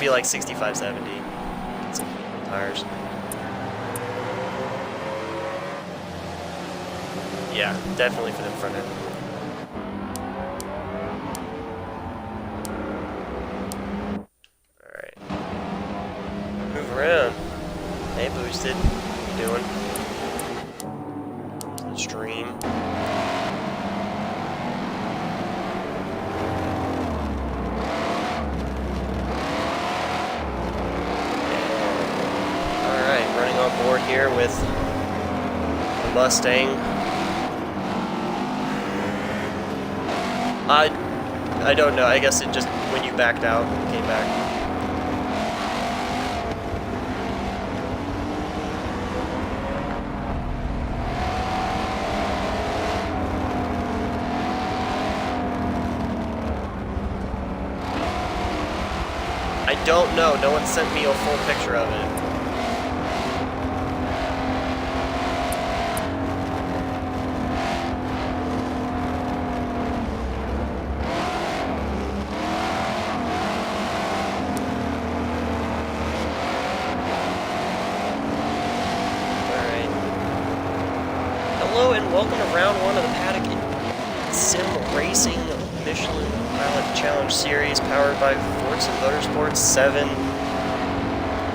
gonna be like 65, 70. Get some tires. Yeah, definitely for the front end. Alright. Move around. Hey, Boosted. What you doing? Stream. Alright, running on board here with the Mustang. I don't know. I guess it just, when you backed out, came back. I don't know. No one sent me a full picture of it. Hello and welcome to round one of the Paddock Sim Racing Michelin Pilot Challenge Series powered by Forza Motorsports 7. If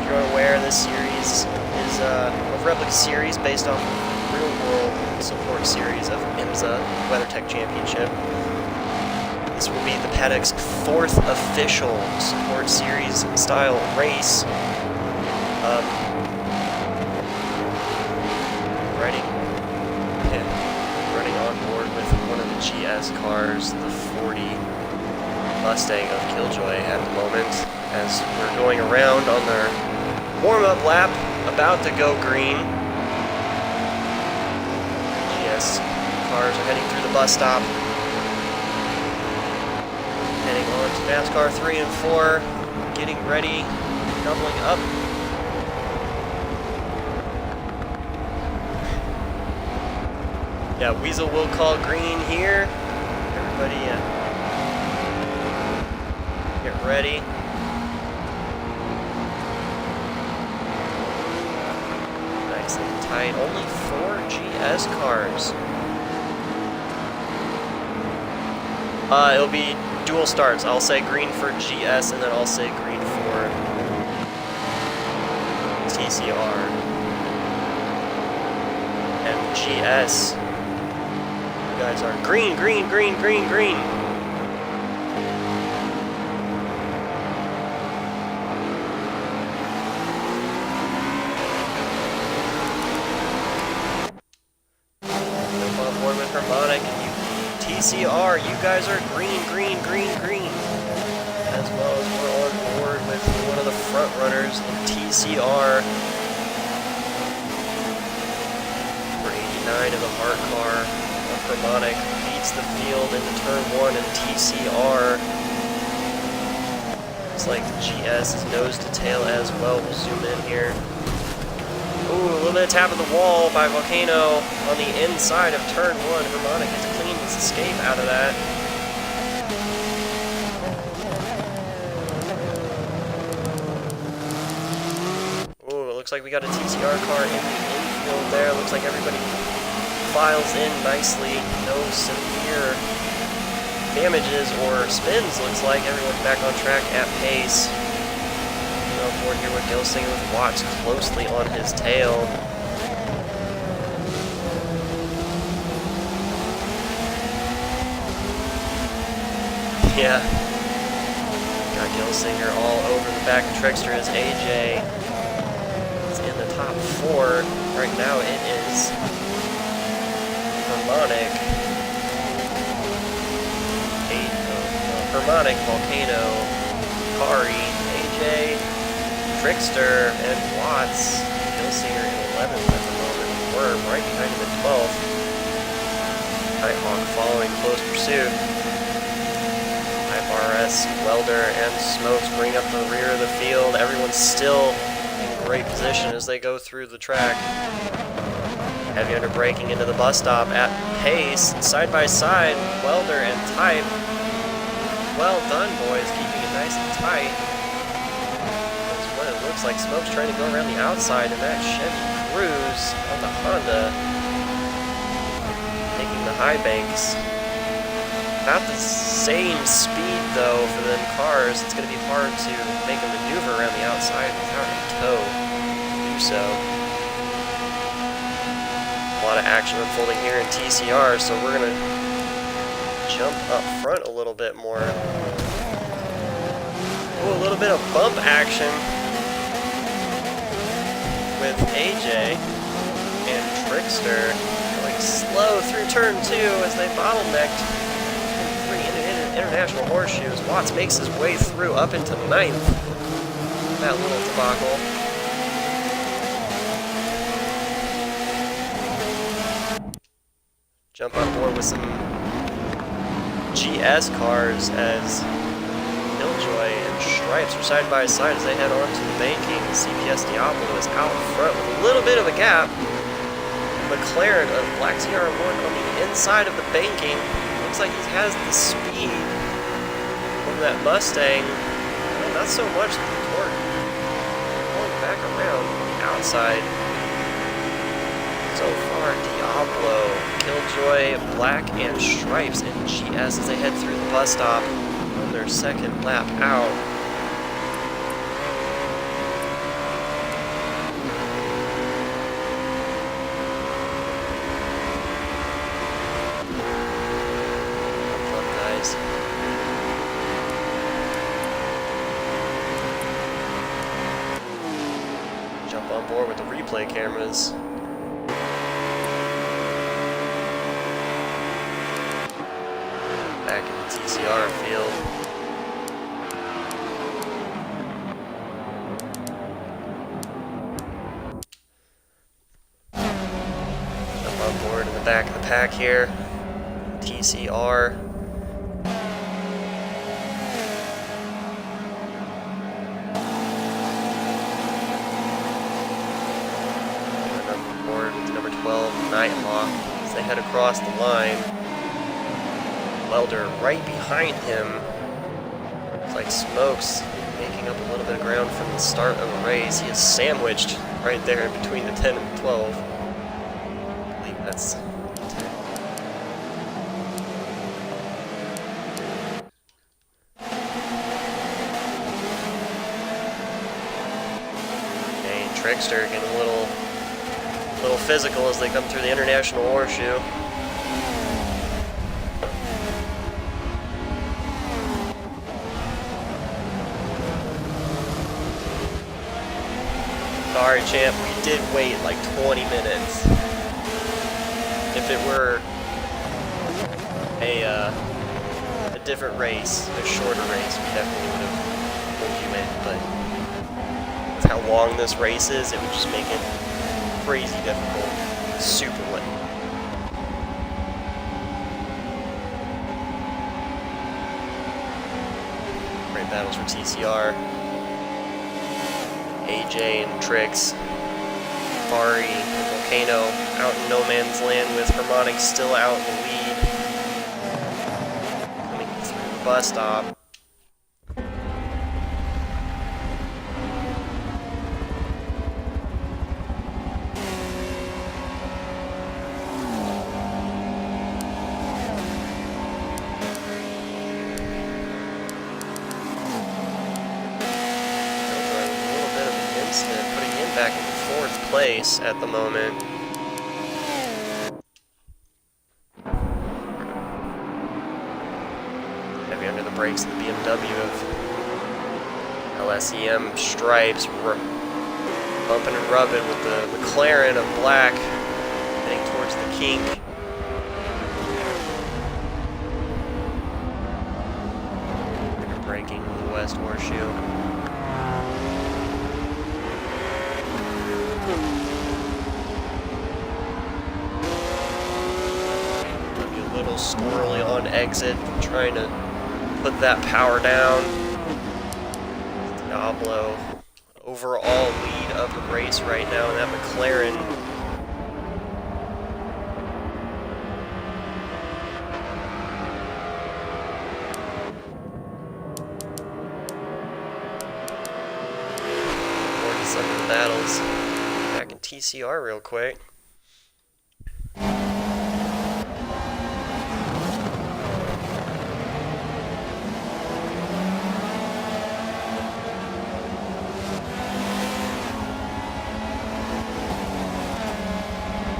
you're unaware, this series is a replica series based off of the real-world support series of IMSA WeatherTech Championship. This will be the Paddock's 4th official support series style race. Running on board with one of the GS cars, the 40 Mustang of Killjoy at the moment, as we're going around on their warm-up lap, about to go green. GS cars are heading through the bus stop, heading on to NASCAR 3 and 4, getting ready, doubling up. Yeah, Weasel will call green here. Everybody get ready. Nice and tight. Only 4 GS cars. It'll be dual starts. I'll say green for GS and then I'll say green for TCR. And GS. Guys are green, green, green, green, green. I'm on board with Harmonic and you TCR, you guys are green, green, green, green. As well as we're on board with one of the front runners in TCR. For 89 of the Hart car. Harmonic beats the field into turn 1 and TCR. Looks like the GS is nose to tail as well. We'll zoom in here. Ooh, a little bit of tap of the wall by Volcano on the inside of turn 1. Harmonic has a clean escape out of that. Ooh, it looks like we got a TCR car in the infield there. Looks like everybody files in nicely, no severe damages or spins. Looks like everyone's back on track at pace. On board here with Gilsinger with Watts closely on his tail. Yeah, got Gilsinger all over the back of Trickster as AJ is in the top 4. Right now it is Harmonic, Volcano, Kari, AJ, Trickster, and Watts. Gilsinger in 11th at the moment. We're right behind him at 12th. Nighthawk following close pursuit. RS, Welder, and Smokes bring up the rear of the field. Everyone's still in great position as they go through the track. Heavy under braking into the bus stop at pace, side by side, Welder and Type. Well done, boys, keeping it nice and tight. looks like Smoke's trying to go around the outside, and that Chevy Cruze on the Honda taking the high banks. About the same speed, though, for them cars. It's going to be hard to make a maneuver around the outside without a tow to do so. A lot of action unfolding here in TCR, so we're going to jump up front a little bit more. Ooh, a little bit of bump action with AJ and Trickster going slow through turn 2 as they bottlenecked three international horseshoes. Watts makes his way through up into 9th. That little debacle. Jump on board with some GS cars as Killjoy and Stripes are side by side as they head on to the banking. CPS Diablo is out front with a little bit of a gap. McLaren of Black CR1 on the inside of the banking. Looks like he has the speed of that Mustang. Well, not so much the torque. Going back around on the outside. So far, Diablo, Killjoy, Black, and Stripes in GS as they head through the bus stop on their second lap out. What's up, guys? Jump on board with the replay cameras. Back in the TCR field. Jump on board in the back of the pack here. TCR. Going on board with number 12, Nighthawk, as they head across the line. Welder right behind him. Looks like Smoke's making up a little bit of ground from the start of the race. He is sandwiched right there between the 10 and the 12. I believe that's 10. Okay, Trickster getting a little physical as they come through the International Horseshoe. Sorry, champ, we did wait like 20 minutes. If it were a different race, a shorter race, we definitely would have pulled you in, but with how long this race is, it would just make it crazy difficult. Super late. Great battles for TCR. AJ and Trix, Fari and Volcano out in no man's land with Harmonic still out in the lead. Coming through the bus stop. Putting him back in 4th place at the moment. Heavy under the brakes of the BMW of LSEM Stripes, bumping and rubbing with the McLaren of Black, heading towards the kink. They're braking the West Horseshoe. Squirrely on exit, trying to put that power down. Diablo, overall lead of the race right now in that McLaren. some of the battles back in TCR real quick.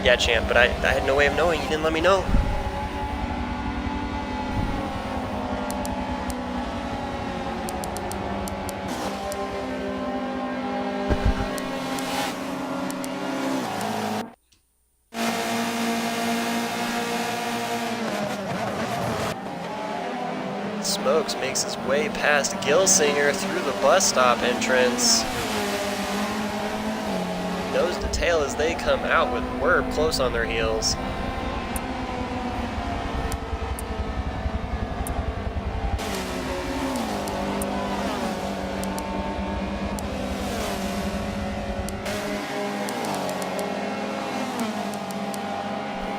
Yeah, champ, but I had no way of knowing. You didn't let me know. Smokes makes his way past Gilsinger through the bus stop entrance. Nose to tail as they come out with Werb close on their heels.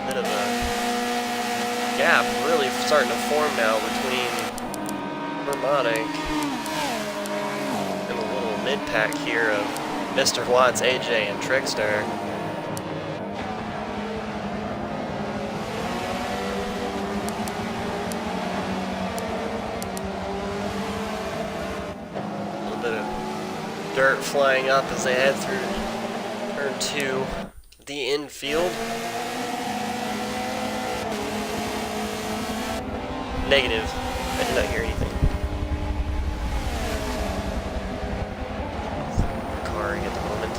Bit of a gap really starting to form now between Vermonic and the little mid-pack here of Mr. Watts, AJ, and Trickster. A little bit of dirt flying up as they head through turn 2, the infield. Negative. I did not hear anything. At the moment.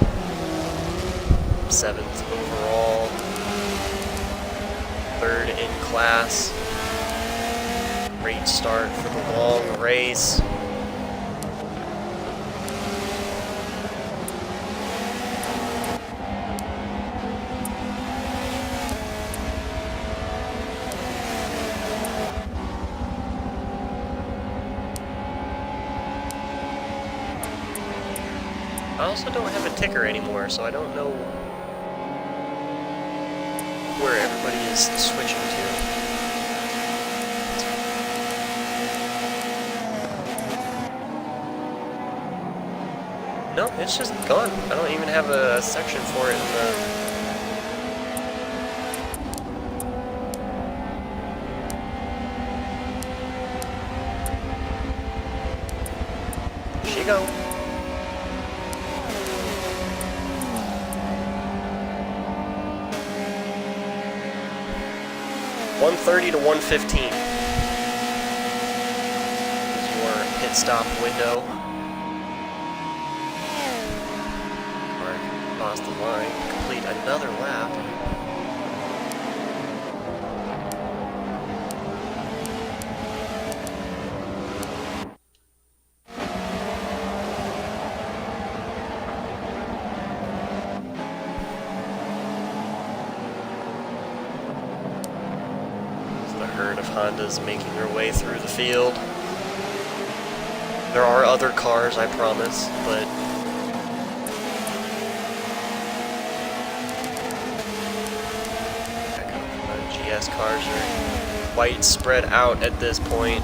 7th overall. 3rd in class. Great start for the long race. I also don't have a ticker anymore, so I don't know where everybody is switching to. No, it's just gone. I don't even have a section for it in the... Here she go. 130 to 115 is your pit stop window. Car lost the line, complete another lap. Herd of Hondas making their way through the field. There are other cars, I promise, but GS cars are quite spread out at this point.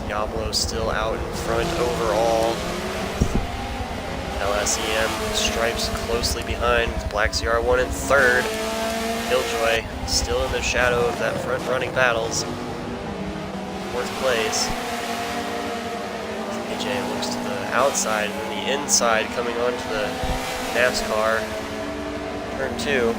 Diablo's still out in front overall. LSEM Stripes closely behind, with Black CR1 in 3rd. Killjoy still in the shadow of that front-running battles. 4th place. AJ looks to the outside and then the inside coming onto the NASCAR. Turn 2.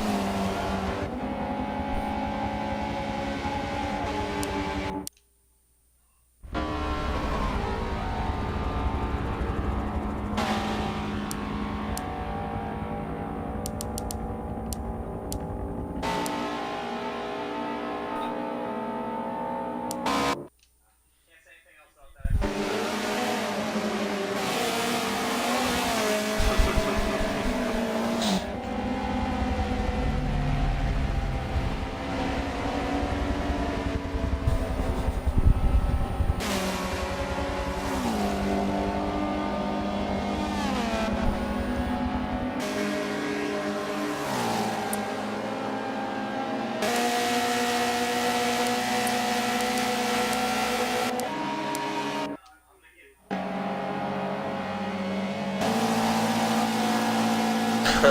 A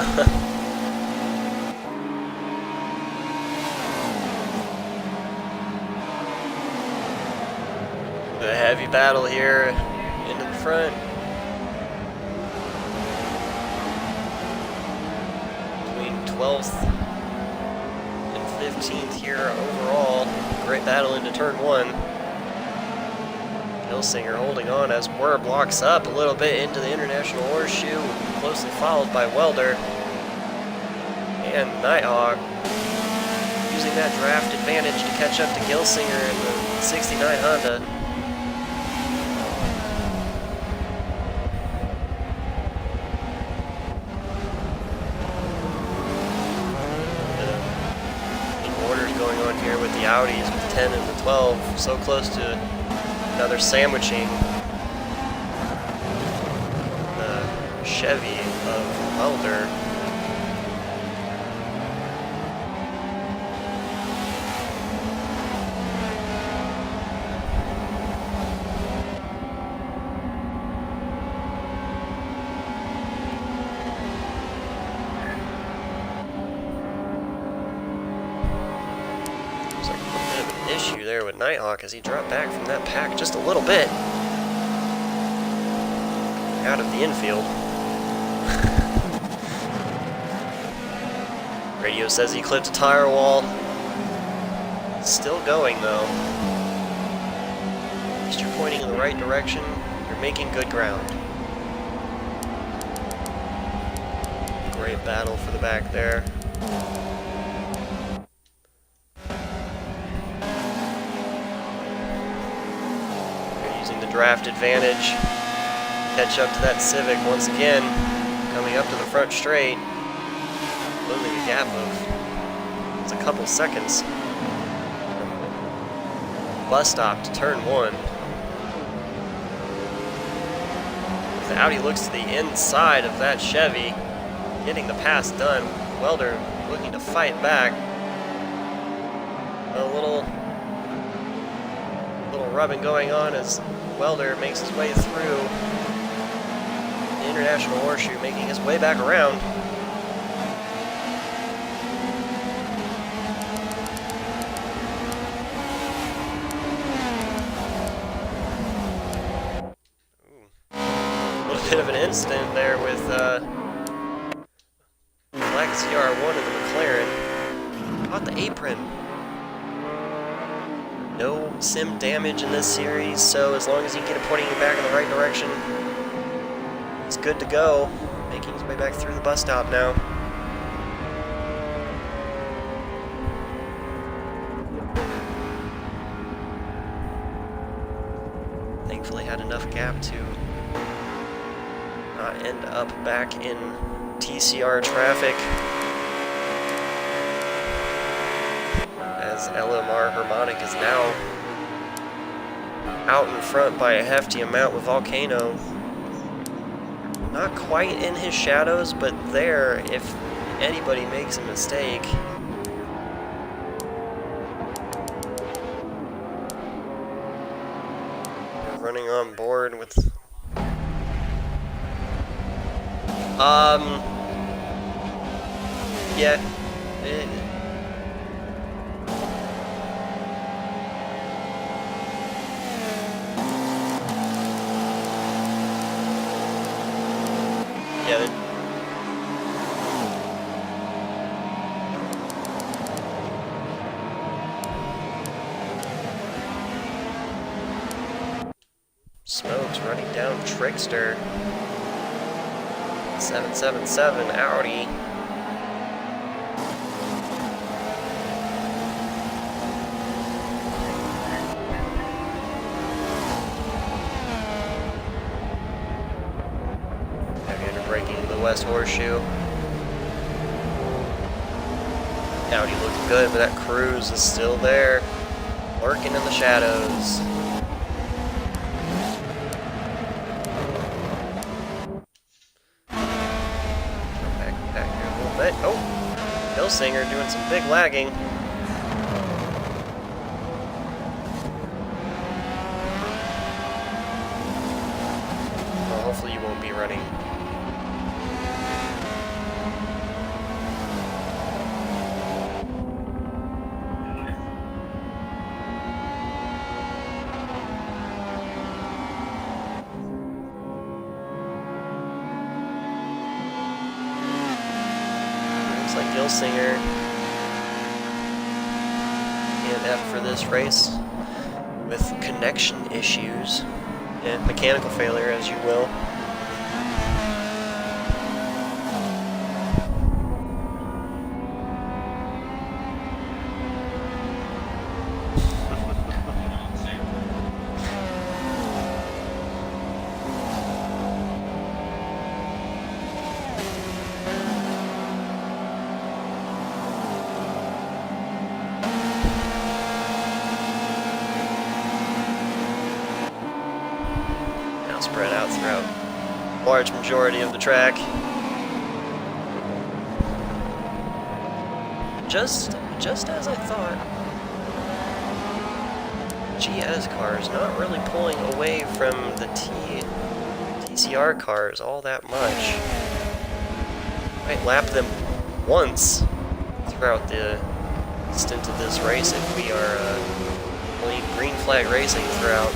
heavy battle here into the front. Between 12th and 15th here overall. Great battle into turn 1. Gilsinger holding on as Werb blocks up a little bit into the International Horseshoe, closely followed by Welder. And Nighthawk using that draft advantage to catch up to Gilsinger in the 69 Honda. Going on here with the Audis with 10 and the 12, so close to another sandwiching the Chevy of Welder. Issue there with Nighthawk as he dropped back from that pack just a little bit out of the infield. Radio says he clipped a tire wall. Still going though. At least you're pointing in the right direction. You're making good ground. Great battle for the back there. Draft advantage, catch up to that Civic once again, coming up to the front straight, closing a gap of it's a couple seconds. Bus stop to turn 1. The Audi looks to the inside of that Chevy, getting the pass done. Welder looking to fight back. A little rubbing going on as Welder makes his way through the International Horseshoe, making his way back around. Ooh. A little bit of an incident there with Legacy R1 and the McLaren. Caught the apron. No sim damage in this series, so as long as you can get it pointing you back in the right direction, it's good to go. Making his way back through the bus stop now. Thankfully had enough gap to not end up back in TCR traffic. As LMR Harmonic is now out in front by a hefty amount with Volcano. Not quite in his shadows, but there if anybody makes a mistake. We're running on board with yeah. Yeah, Smokes running down Trickster. 777 Audi. Breaking the West Horseshoe. Audi looking good, but that Cruise is still there, lurking in the shadows. Back here a little bit. Oh, Gilsinger doing some big lagging. Well, hopefully you won't be running Gilsinger and F for this race with connection issues and mechanical failure, as you will. Spread out throughout a large majority of the track. Just as I thought, GS cars not really pulling away from the TCR cars all that much. Might lap them once throughout the stint of this race if we are playing green flag racing throughout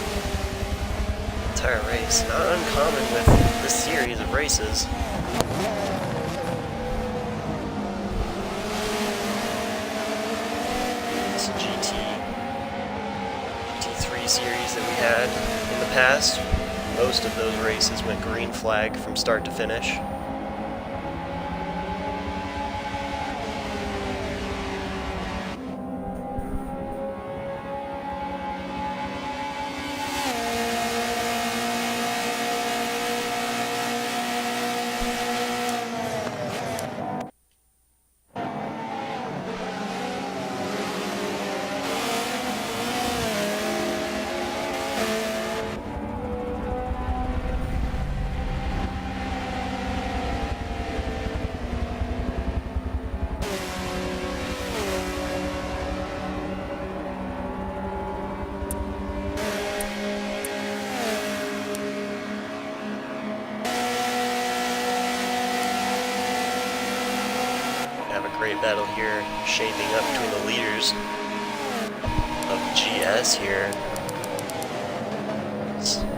entire race. Not uncommon with this series of races. This GT3 series that we had in the past, most of those races went green flag from start to finish. Great battle here shaping up between the leaders of GS here.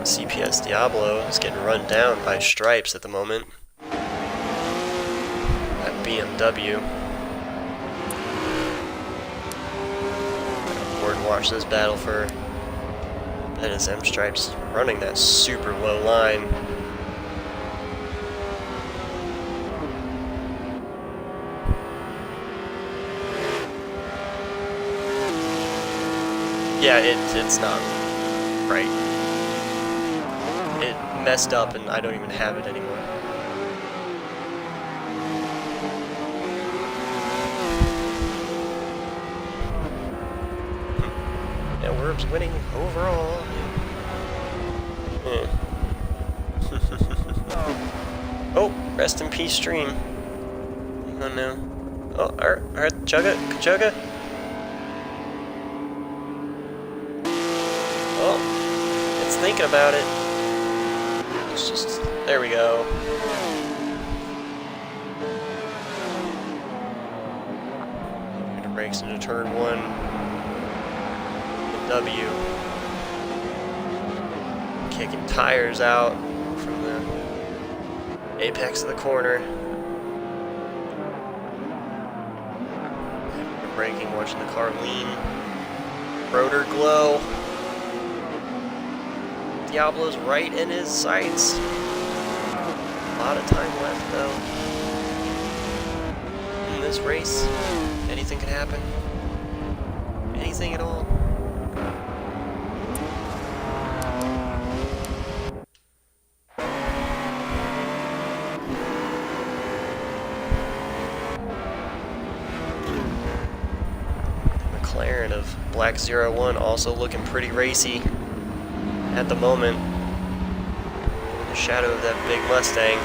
CPS Diablo is getting run down by Stripes at the moment. That BMW. Board and watch this battle for that is M Stripes running that super low line. Yeah, it's not right. It messed up and I don't even have it anymore. Yeah, we're winning overall. Oh, rest in peace stream. Hang on now. Oh, alright, chugga. Thinking about it. It's just, there we go. It brakes into turn 1. W. Kicking tires out from the apex of the corner. Braking, watching the car lean. Rotor glow. Diablo's right in his sights. A lot of time left though. In this race, anything could happen. Anything at all. The McLaren of Black 01 also looking pretty racy at the moment, in the shadow of that big Mustang.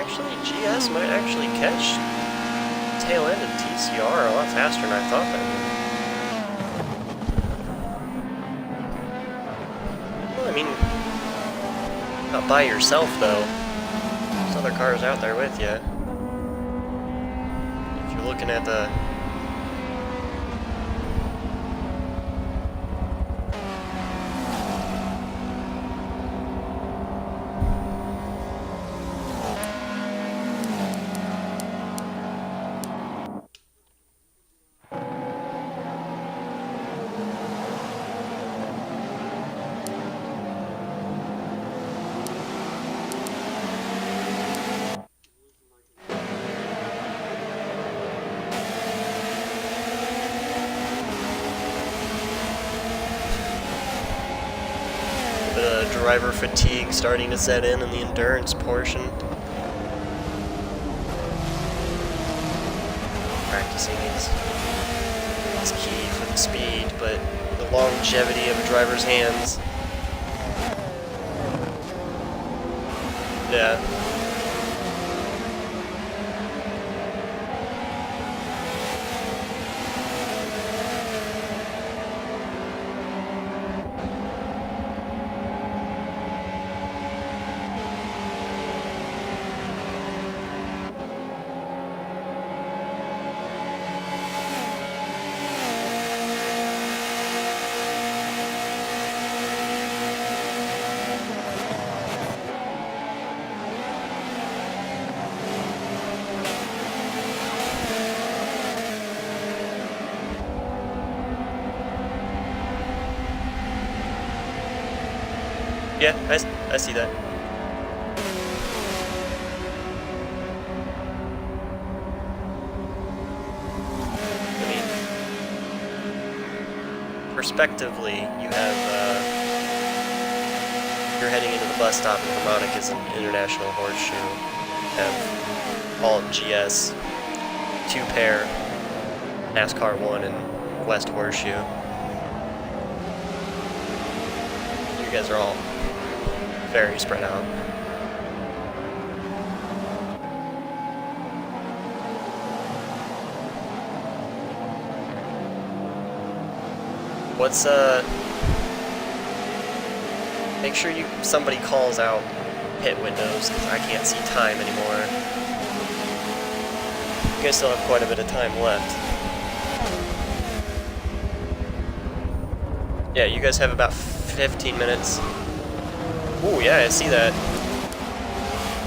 Actually, GS might actually catch tail end of TCR a lot faster than I thought they would. Well, I mean, not by yourself though. There's other cars out there with you. If you're looking at the driver fatigue starting to set in the endurance portion. Practicing is key for the speed, but the longevity of a driver's hands. Yeah. Yeah, I see that. I mean, prospectively, you have, you're heading into the bus stop in Vermont is an international horseshoe. You have all of GS, 2-pair, NASCAR 1, and West Horseshoe. You guys are all very spread out. What's make sure somebody calls out pit windows, because I can't see time anymore. You guys still have quite a bit of time left. Yeah, you guys have about 15 minutes. Ooh, yeah, I see that.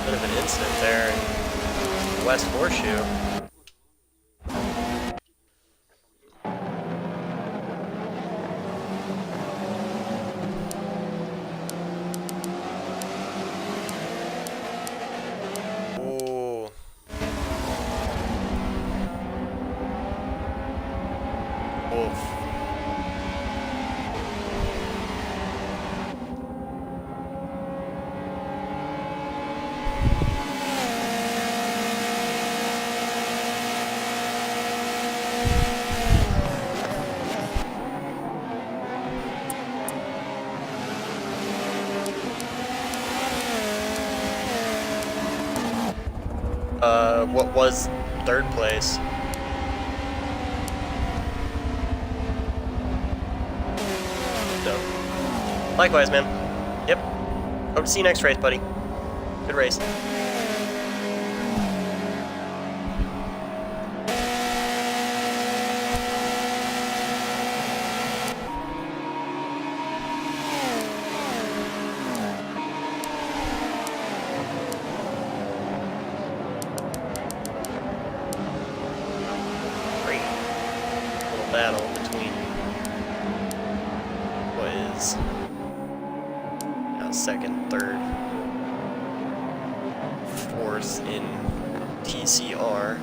Bit of an incident there in West Horseshoe. Ooh. Oof. What was third place? No. Likewise, man. Yep. Hope to see you next race, buddy. Good race. Battle between what is second, third, fourth in TCR.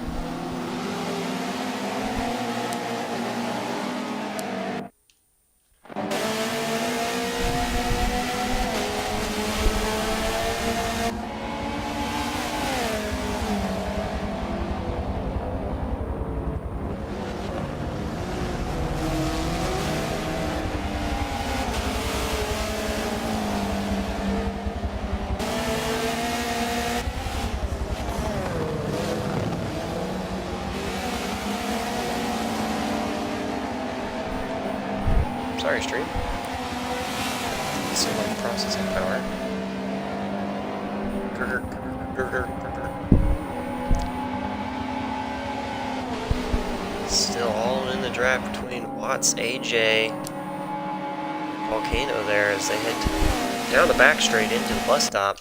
Sorry, stream. So much processing power. Still all in the draft between Watts, AJ, Volcano there as they head down the back straight into the bus stop.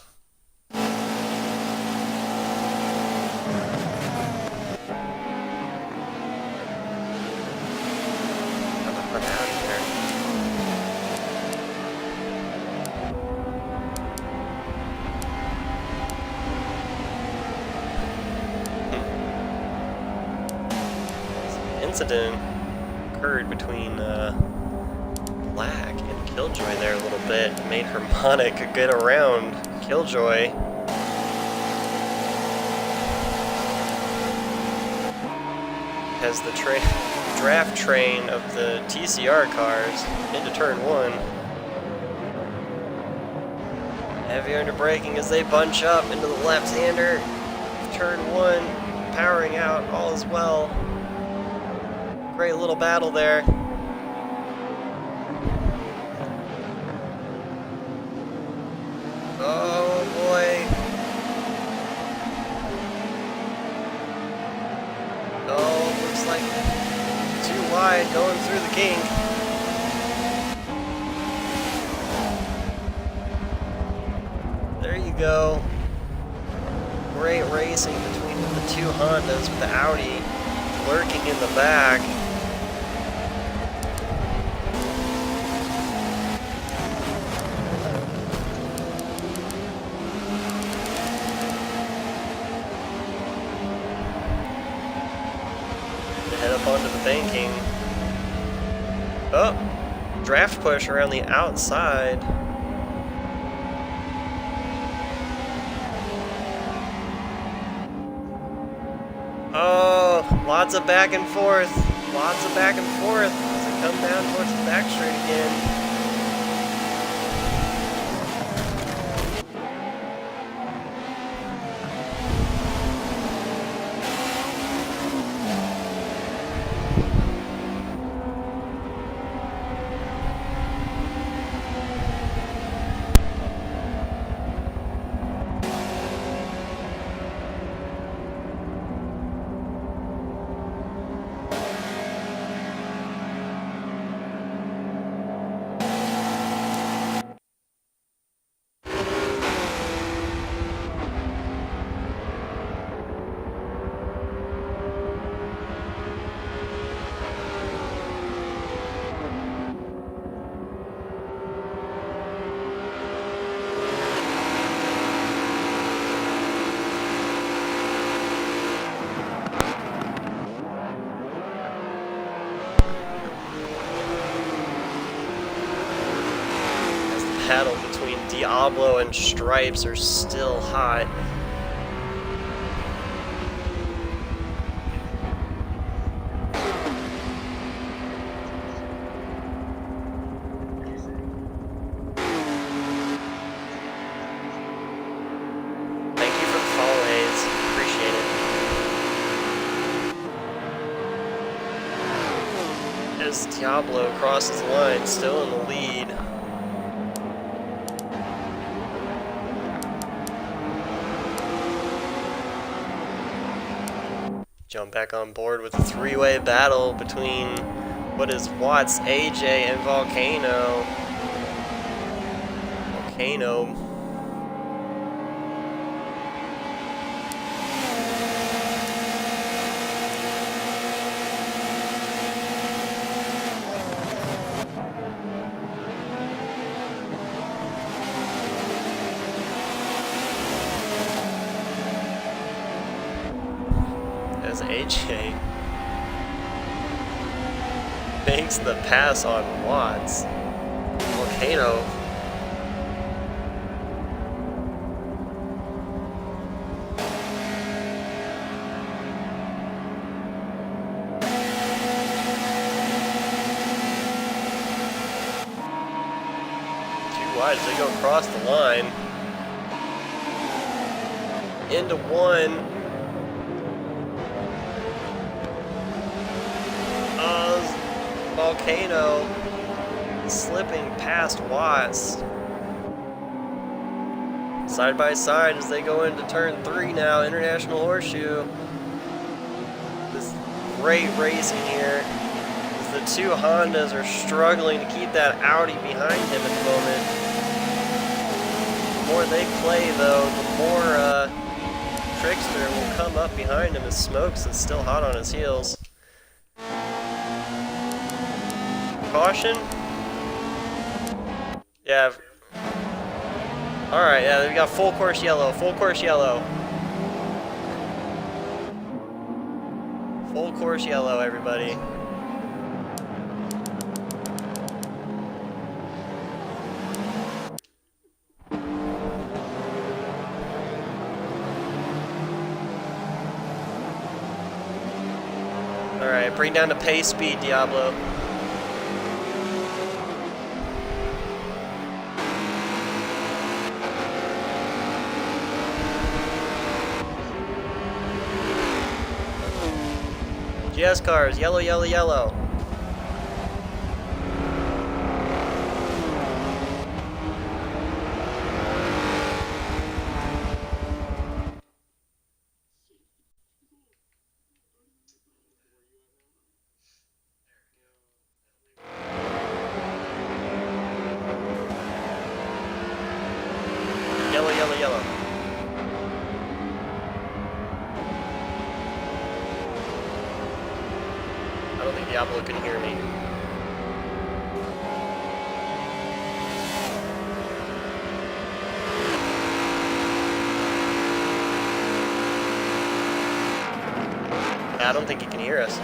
Incident occurred between Black and Killjoy there a little bit. Made Harmonic get around Killjoy. As the draft train of the TCR cars into turn 1. Heavy under braking as they bunch up into the left-hander. Turn 1, powering out, all is well. Great little battle there. Oh boy. Oh, looks like too wide going through the kink. There you go. Great racing between the two Hondas with the Audi lurking in the back. Head up onto the banking. Oh, draft push around the outside. Oh, lots of back and forth. Lots of back and forth as they come down towards the back straight again. Battle between Diablo and Stripes are still hot. Thank you for the follow, Hayes. Appreciate it. As Diablo crosses the line, still in the lead. Jump back on board with a three-way battle between what is Watts, AJ, and Volcano. Volcano. As AJ makes the pass on Watts. Volcano. Too wide as they go across the line. Into one. Volcano slipping past Watts. Side by side as they go into turn 3 now, International Horseshoe. This great racing here. The two Hondas are struggling to keep that Audi behind him at the moment. The more they play though, the more Trickster will come up behind him as Smokes is still hot on his heels. Caution? Yeah. Alright, yeah, we got full course yellow, full course yellow. Full course yellow, everybody. Alright, bring down the pace speed, Diablo. GS cars, yellow, yellow, yellow. Yellow, yellow, yellow. I don't think Diablo can hear me. I don't think he can hear us.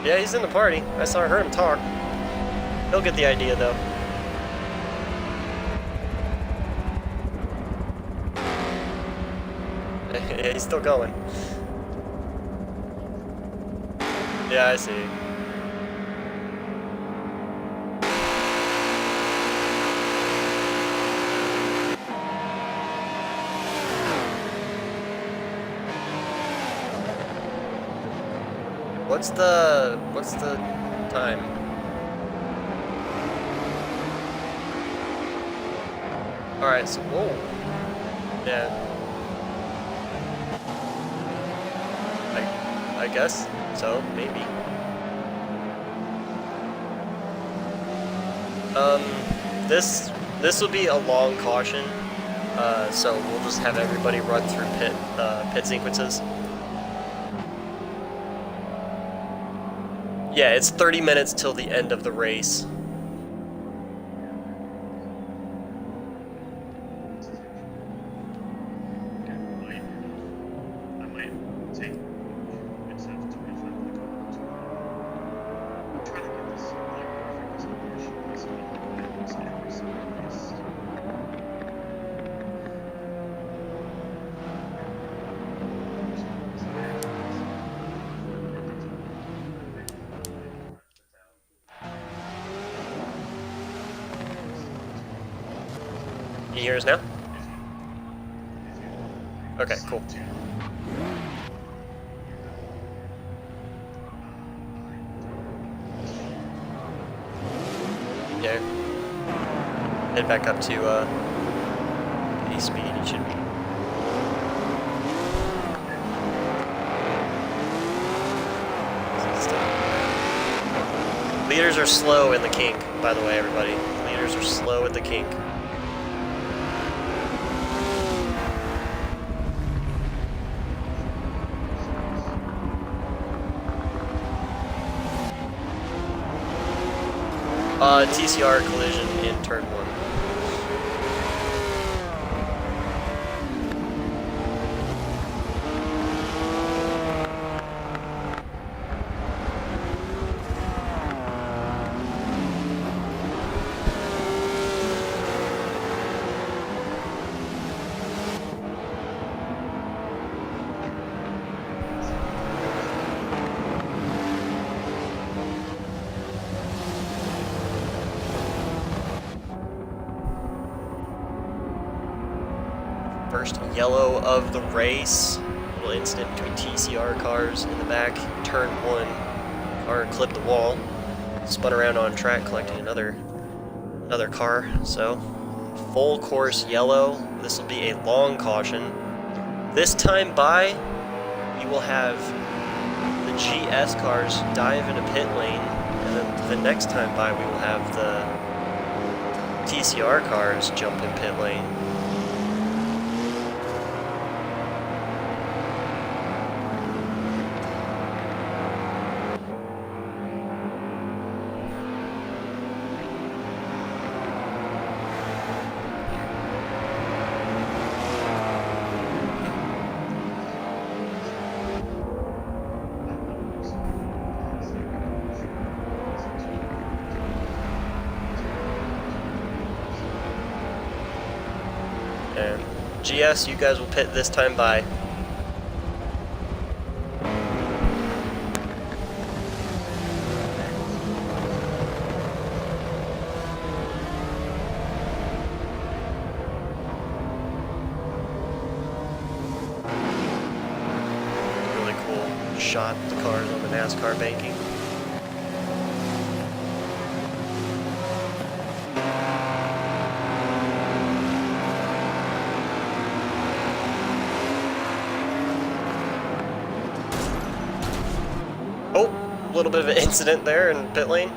Yeah, he's in the party. I heard him talk. He'll get the idea though. Yeah, he's still going. Yeah, I see. What's the time? Alright, so whoa. Yeah. I guess so, maybe. This will be a long caution, so we'll just have everybody run through pit sequences. Yeah, it's 30 minutes till the end of the race. Can you hear us now? Okay, cool. Yeah. Head back up to pace speed, it should be. Leaders are slow in the kink, by the way, everybody. Leaders are slow at the kink. TCR collision in turn 1. First yellow of the race. little incident between TCR cars in the back. Turn 1, car clipped the wall, spun around on track collecting another car. So full course yellow. This will be a long caution. This time by, we will have the GS cars dive into pit lane, and then the next time by we will have the TCR cars jump in pit lane. And GS, you guys will pit this time by. Really cool shot of the cars on the NASCAR banking. Oh, a little bit of an incident there in pit lane.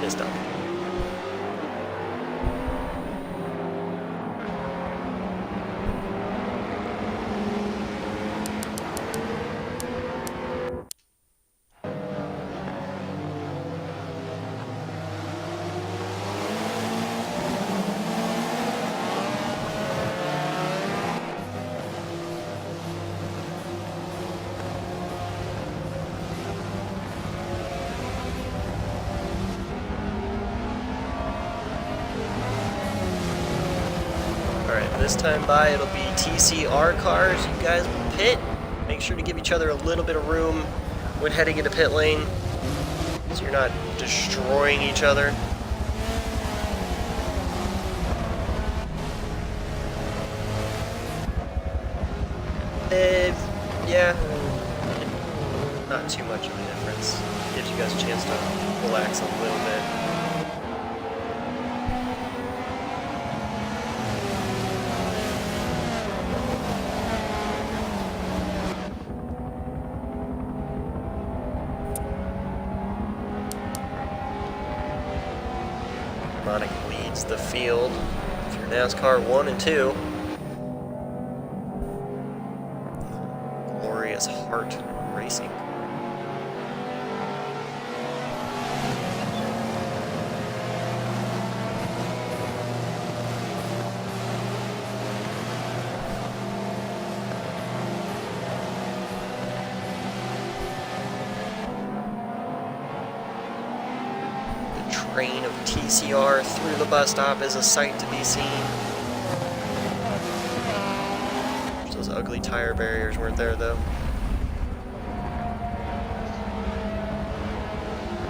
Missed up. Alright, this time by it'll be TCR cars. You guys will pit. Make sure to give each other a little bit of room when heading into pit lane, so you're not destroying each other. Yeah, not too much of a difference. Gives you guys a chance to relax a little bit. Leads the field for NASCAR 1 and 2. Glorious Heart Racing. Train of TCR through the bus stop is a sight to be seen. Those ugly tire barriers weren't there though.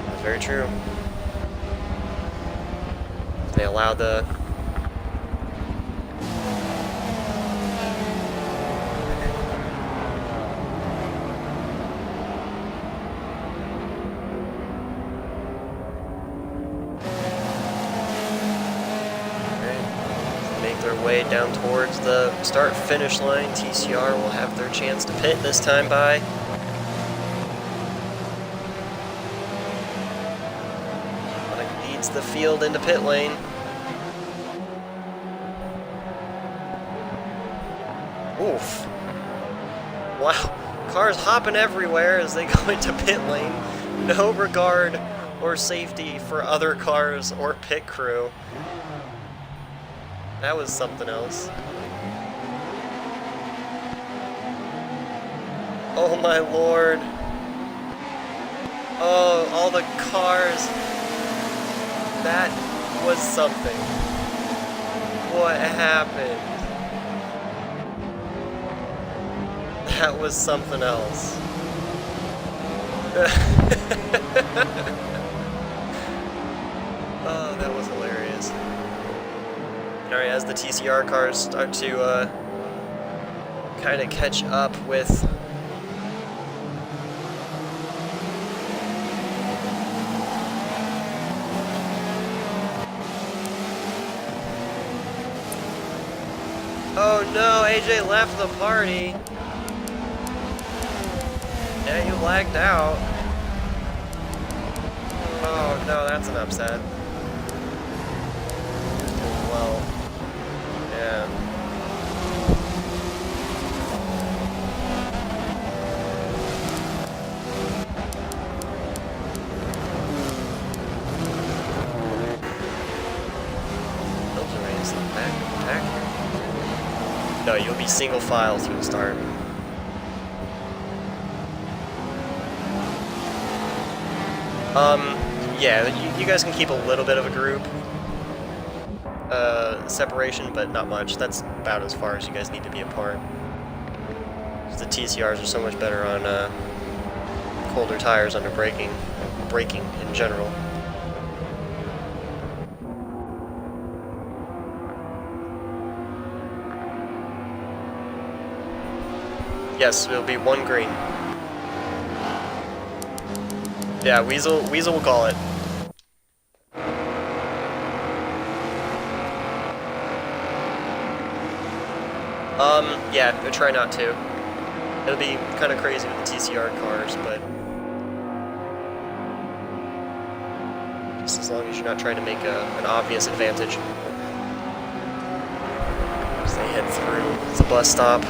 That's very true. They allowed the way down towards the start-finish line. TCR will have their chance to pit this time by. Leads the field into pit lane. Oof. Wow. Cars hopping everywhere as they go into pit lane. No regard or safety for other cars or pit crew. That was something else. Oh my lord. Oh, all the cars. That was something. What happened? That was something else. Oh, that was hilarious. Alright, as the TCR cars start to kind of catch up with oh no, AJ left the party. Yeah, you lagged out. Oh no, that's an upset. Well, yeah. Filter race back. No, you'll be single file through the start. Yeah, you guys can keep a little bit of a group separation, but not much. That's about as far as you guys need to be apart. The TCRs are so much better on colder tires under braking in general. Yes, it'll be one green. Yeah, Weasel will call it. Yeah, but try not to. It'll be kind of crazy with the TCR cars, but just as long as you're not trying to make an obvious advantage. As they head through the bus stop.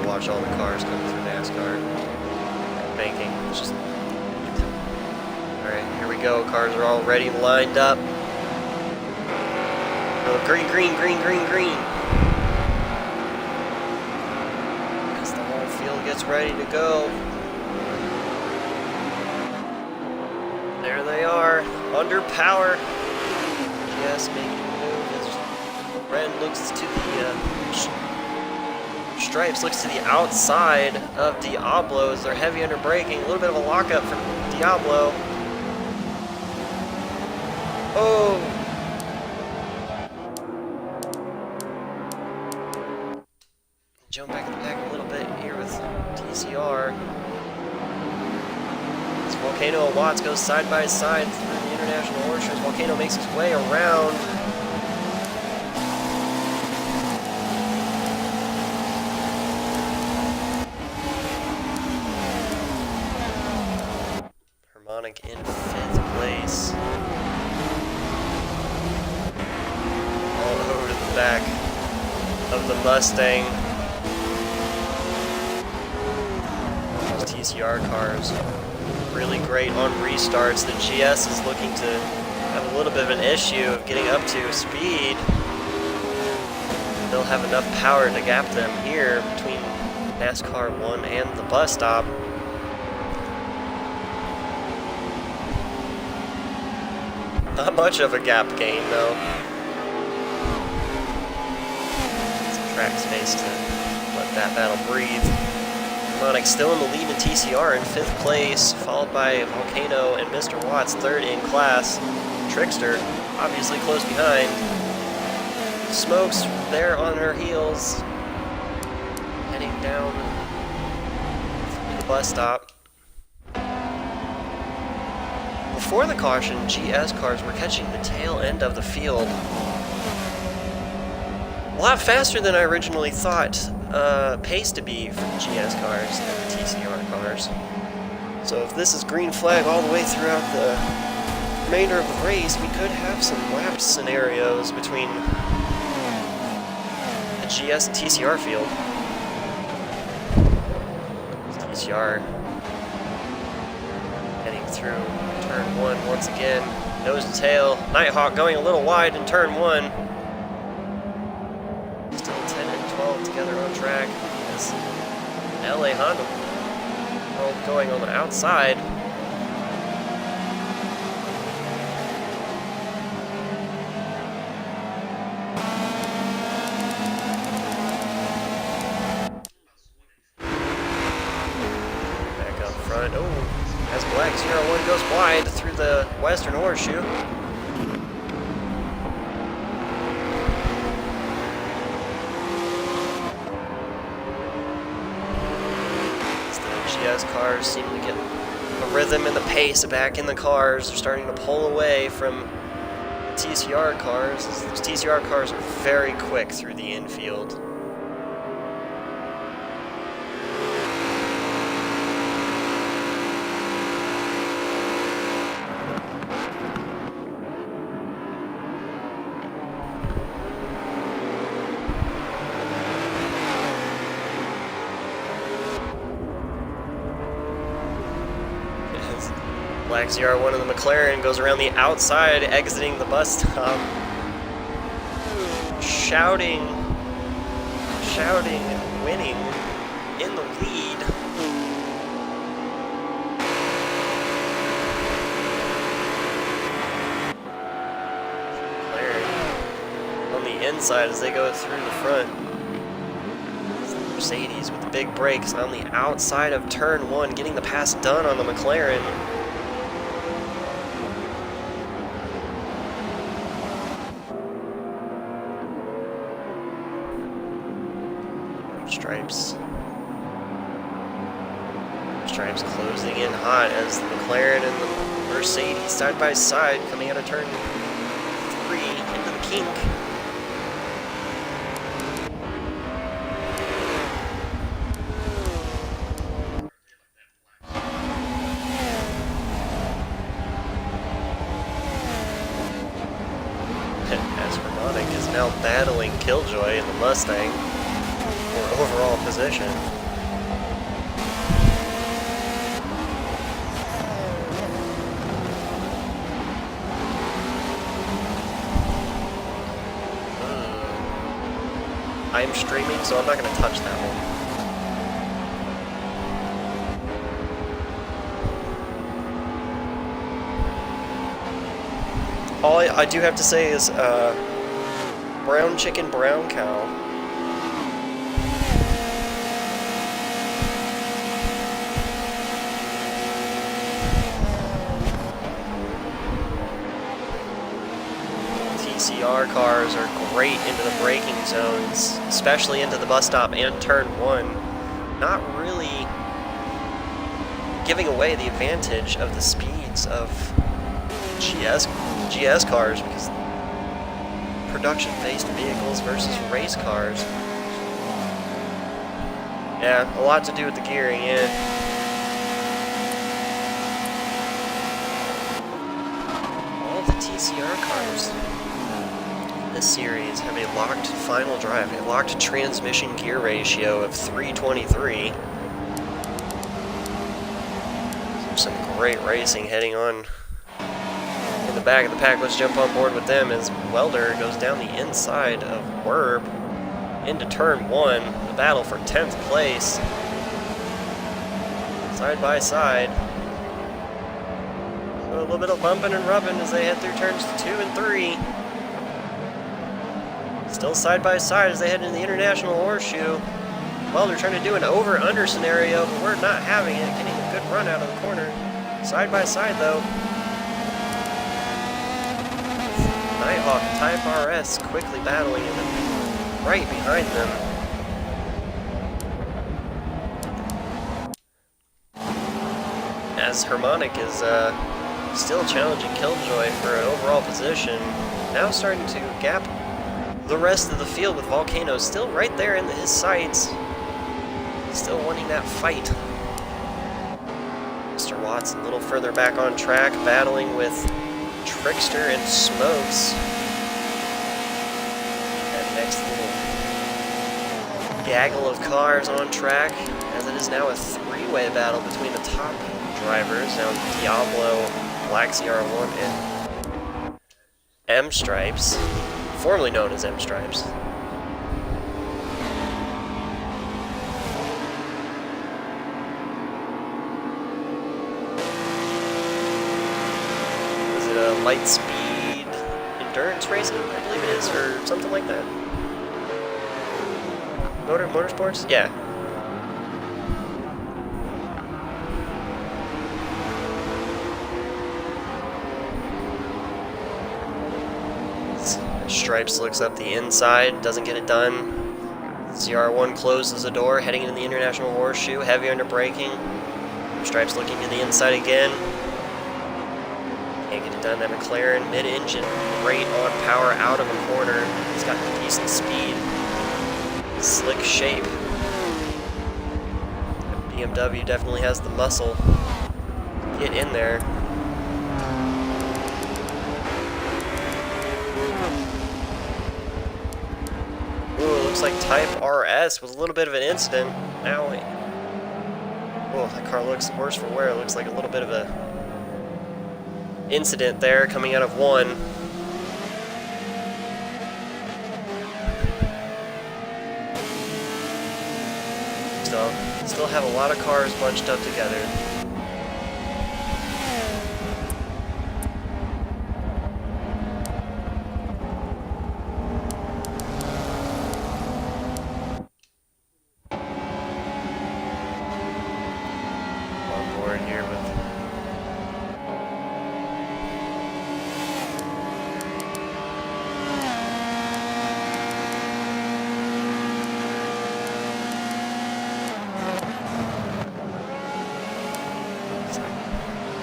Watch all the cars come through NASCAR. Banking. It's just... Alright, here we go. Cars are all ready, lined up. Oh, green. As the whole field gets ready to go. There they are, under power. Yes, making a move as Red looks to the Stripes looks to the outside of Diablo as they're heavy under braking. A little bit of a lockup from Diablo. Oh! Jump back in the pack a little bit here with TCR. As Volcano and Watts go side by side through the International Orchards. Volcano makes his way around. In 5th place. All over to the back of the Mustang. Those TCR cars really great on restarts. The GS is looking to have a little bit of an issue of getting up to speed. They'll have enough power to gap them here between NASCAR 1 and the bus stop. Not much of a gap gain, though. Some track space to let that battle breathe. Harmonic still in the lead in TCR in 5th place, followed by Volcano and Mr. Watts 3rd in class. Trickster, obviously close behind. Smokes there on her heels, heading down the bus stop. Before the caution, GS cars were catching the tail end of the field. A lot faster than I originally thought pace to be for the GS cars than the TCR cars. So if this is green flag all the way throughout the remainder of the race, we could have some lap scenarios between the GS and TCR field. TCR heading through turn 1 once again. Nose to tail. Nighthawk going a little wide in turn 1. Still 10 and 12 together on track. As LA Honda World going on the outside. Back up front. Oh, as Black 01 goes wide through the Western Horseshoe. GS cars seem to get the rhythm and the pace back in the cars. They're starting to pull away from TCR cars. Those TCR cars are very quick through the infield. Black ZR1 of the McLaren goes around the outside, exiting the bus stop. Shouting, winning in the lead. McLaren on the inside as they go through the front. Mercedes with the big brakes on the outside of turn 1, getting the pass done on the McLaren. Stripes closing in hot as the McLaren and the Mercedes side by side coming out of turn 3 into the kink. As Harmonic is now battling Killjoy in the Mustang for overall position. I'm streaming, so I'm not going to touch that one. All I do have to say is, brown chicken, brown cow. TCR cars are great into the braking zones, especially into the bus stop and turn 1. Not really giving away the advantage of the speeds of GS cars, because production-based vehicles versus race cars. Yeah, a lot to do with the gearing, yeah. All the TCR cars this series have a locked final drive, a locked transmission gear ratio of 323. Some great racing heading on in the back of the pack. Let's jump on board with them as Welder goes down the inside of Werb into turn 1. The battle for 10th place. Side by side. So a little bit of bumping and rubbing as they head through turns 2 and 3. Still side by side as they head into the International Horseshoe. Welder trying to do an over-under scenario, but we're not having it. Getting a good run out of the corner. Side by side though. Nighthawk and Type RS quickly battling and right behind them. As Harmonic is still challenging Killjoy for an overall position. Now starting to gap the rest of the field with Volcano still right there in his sights. Still wanting that fight. Mr. Watts a little further back on track, battling with Trickster and Smokes. That next little gaggle of cars on track, as it is now a three-way battle between the top drivers. Now Diablo, Black CR1, and M-Stripes, formerly known as M-Stripes. Light speed endurance racing, I believe it is, or something like that. Motorsports? Yeah. Stripes looks up the inside, doesn't get it done. CR1 closes the door, heading into the International Horseshoe, heavy under braking. Stripes looking to the inside again. Can't get it done. That McLaren mid-engine, great on power out of a corner. He's got decent speed, slick shape. That BMW definitely has the muscle. Get in there. Ooh, it looks like Type RS was a little bit of an incident. Now, oh, that car looks worse for wear. It looks like a little bit of a incident there coming out of one. Still have a lot of cars bunched up together. On board here with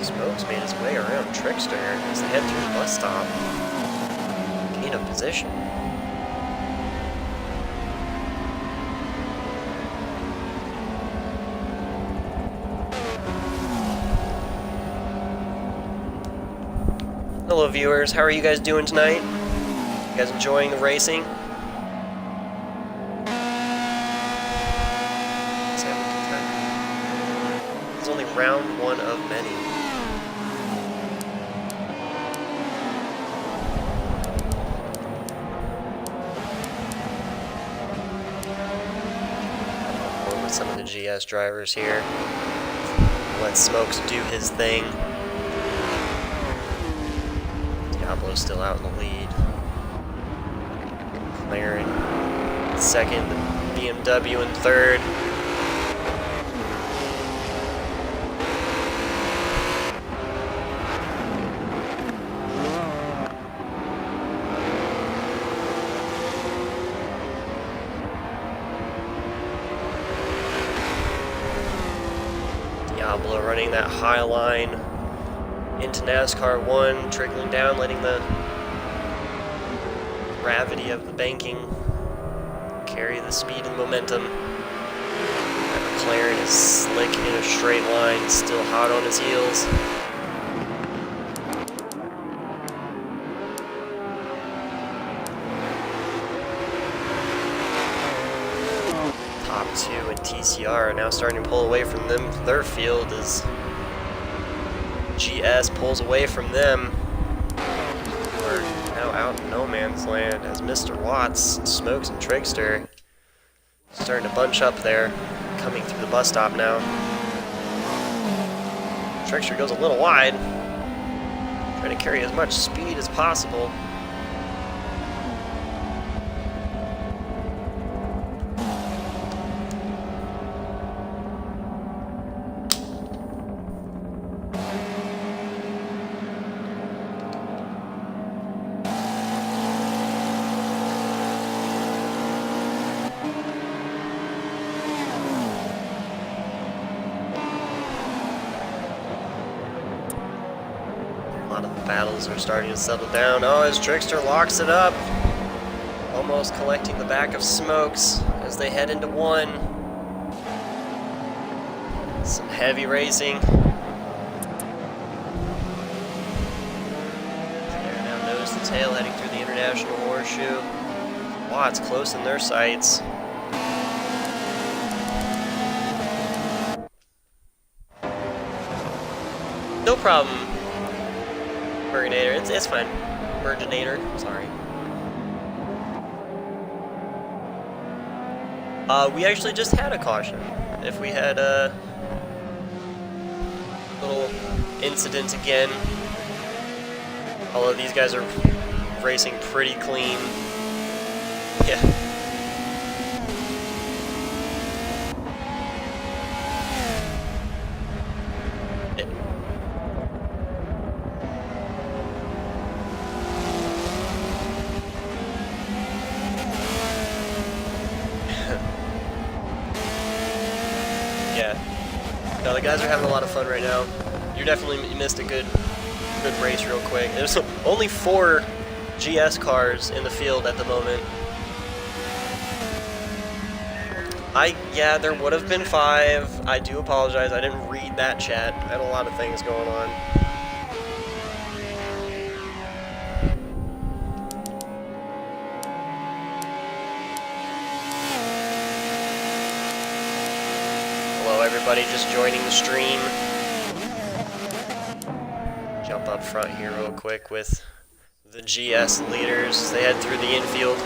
Smokes made his way around Trickster as they head through the bus stop. Gain of position. Hello viewers, how are you guys doing tonight? You guys enjoying the racing? It's only round one of many. Some of the GS drivers here. Let Smokes do his thing. Diablo's still out in the lead. McLaren second, BMW in third. Diablo running that high line into NASCAR 1, trickling down, letting the gravity of the banking carry the speed and momentum. That McLaren is slick in a straight line, still hot on his heels. Top 2 and TCR are now starting to pull away from them. Their field as GS pulls away from them. We're now out in no man's land as Mr. Watts, Smokes, and Trickster starting to bunch up there, coming through the bus stop now. Trickster goes a little wide, trying to carry as much speed as possible. A lot of the battles are starting to settle down. Oh, as Trickster locks it up. Almost collecting the back of Smokes as they head into one. Some heavy racing. tail heading through the International Horseshoe. Watts close in their sights. No problem, Burginator. It's fine. Burginator, sorry. We actually just had a caution. If we had a little incident again, although these guys are racing pretty clean. Yeah. Yeah. No, the guys are having a lot of fun right now. You definitely missed a good race real quick. There's only 4 GS cars in the field at the moment. Yeah, there would have been 5. I do apologize. I didn't read that chat. I had a lot of things going on. Hello, everybody just joining the stream. Jump up front here real quick with the GS leaders as they head through the infield.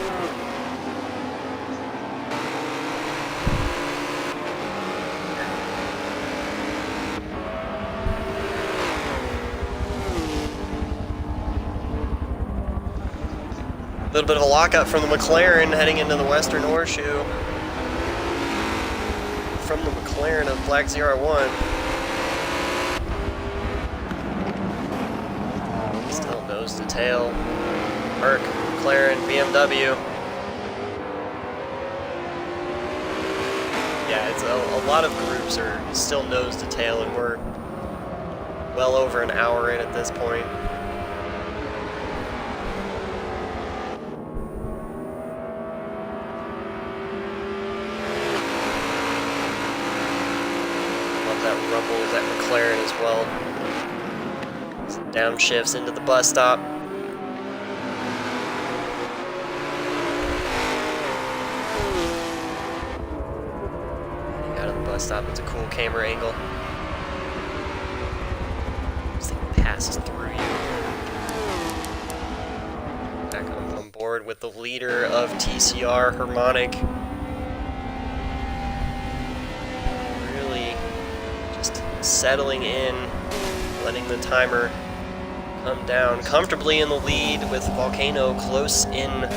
A little bit of a lockup from the McLaren heading into the Western Horseshoe. From the McLaren of Black ZR1. Still nose to tail. Merc, McLaren, BMW. Yeah, it's a lot of groups are still nose to tail, and we're well over an hour in at this point. Rumbles at McLaren as well. Some downshifts into the bus stop. Getting out of the bus stop, it's a cool camera angle. This thing passes through you. Back on board with the leader of TCR, Harmonic. Settling in, letting the timer come down comfortably in the lead with Volcano close in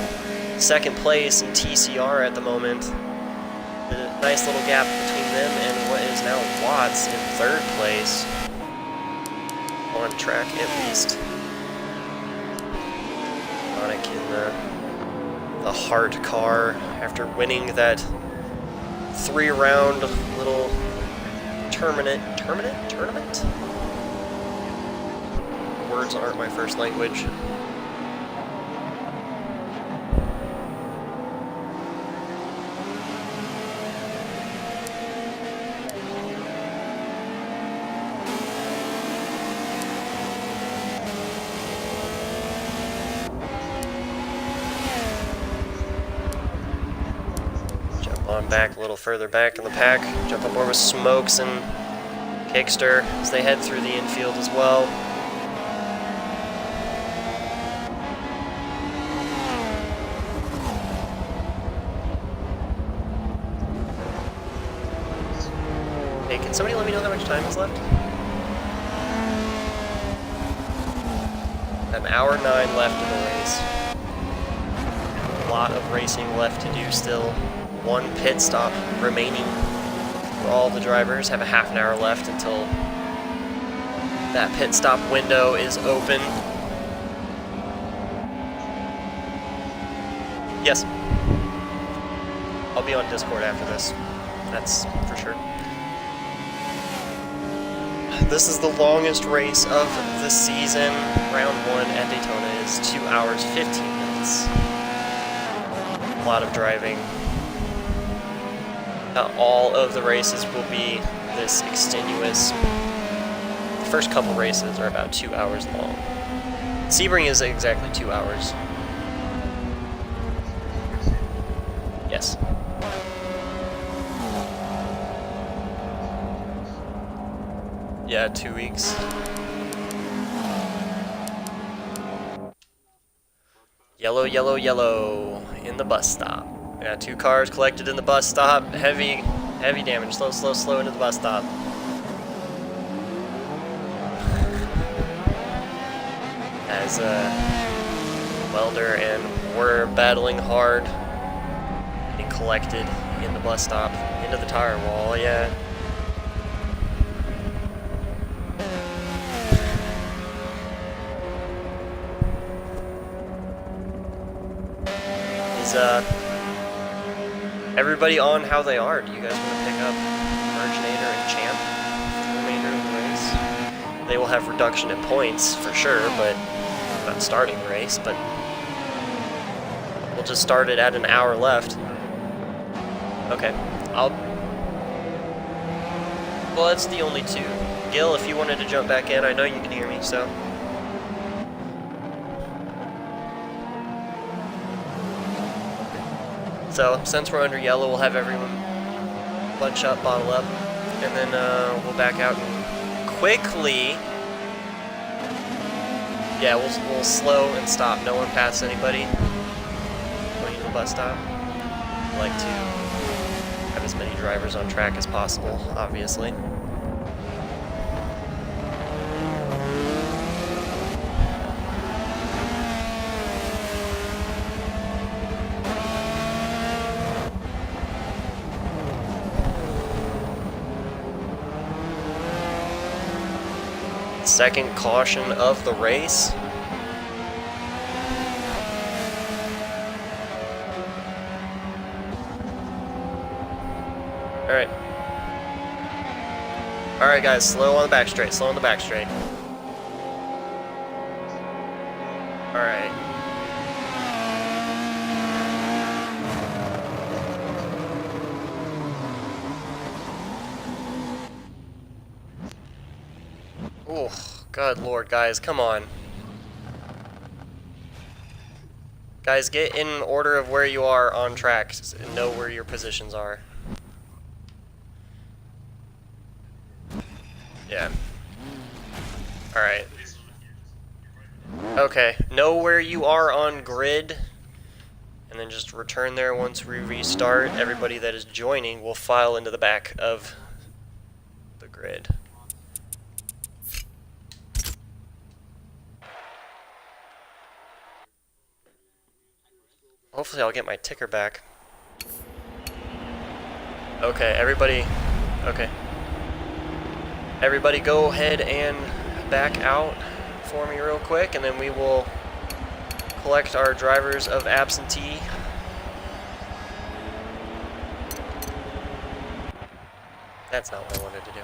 second place and TCR at the moment. A nice little gap between them and what is now Watts in third place. On track at least. Sonic in the Hart car after winning that 3-round little tournament? Words aren't my first language. Jump on back a little further back in the pack. Jump on board with Smokes and Kickster as they head through the infield as well. Hey, can somebody let me know how much time is left? An hour 9 left in the race. A lot of racing left to do still. 1 pit stop remaining. All the drivers have a half an hour left until that pit stop window is open. Yes. I'll be on Discord after this. That's for sure. This is the longest race of the season. Round 1 at Daytona is 2 hours, 15 minutes. A lot of driving. Not all of the races will be this extenuous. The first couple races are about 2 hours long. Sebring is exactly 2 hours. Yes. Yeah, 2 weeks. Yellow, yellow, yellow in the bus stop. Yeah, 2 cars collected in the bus stop. Heavy damage. Slow, slow, slow into the bus stop. As Welder and we're battling hard, getting collected in the bus stop, into the tire wall, yeah. Is everybody on how they are? Do you guys want to pick up Merginator and Champ for the remainder of the race? They will have reduction in points for sure, but not starting the race, but we'll just start it at an hour left. Okay, well, that's the only 2. Gil, if you wanted to jump back in, I know you can hear me, so. So, since we're under yellow, we'll have everyone bunch up, bottle up, and then we'll back out and quickly. Yeah, we'll slow and stop. No one pass anybody going to the bus stop. I like to have as many drivers on track as possible, obviously. Second caution of the race. Alright. Alright guys, slow on the back straight, slow on the back straight. Alright. Oh, God Lord, guys, come on. Guys, get in order of where you are on track and know where your positions are. Yeah. Alright. Okay, know where you are on grid, and then just return there once we restart. Everybody that is joining will file into the back of the grid. Hopefully I'll get my ticker back. Okay, everybody, okay. Everybody go ahead and back out for me real quick, and then we will collect our drivers of absentee. That's not what I wanted to do.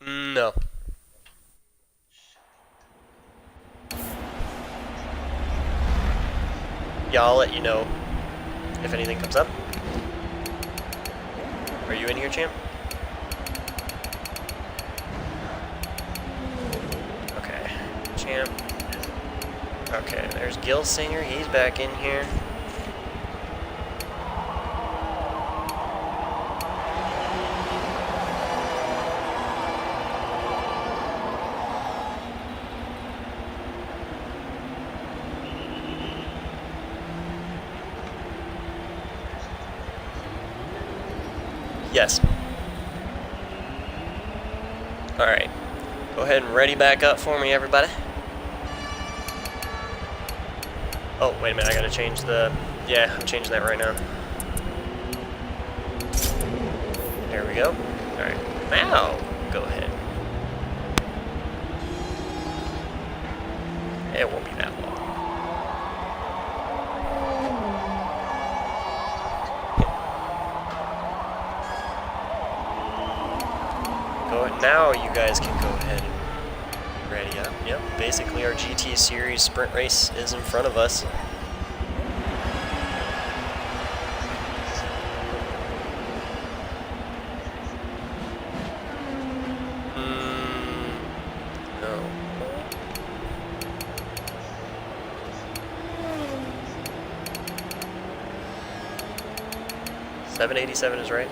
No. Yeah, I'll let you know if anything comes up. Are you in here, champ? Okay, champ. Okay, there's Gil Singer, he's back in here. Yes. Alright. Go ahead and ready back up for me, everybody. Oh, wait a minute, I gotta change the... Yeah, I'm changing that right now. There we go. Alright, now, go ahead. It won't be that long. Now you guys can go ahead Yep. Basically, our GT Series sprint race is in front of us. No. 787 is right.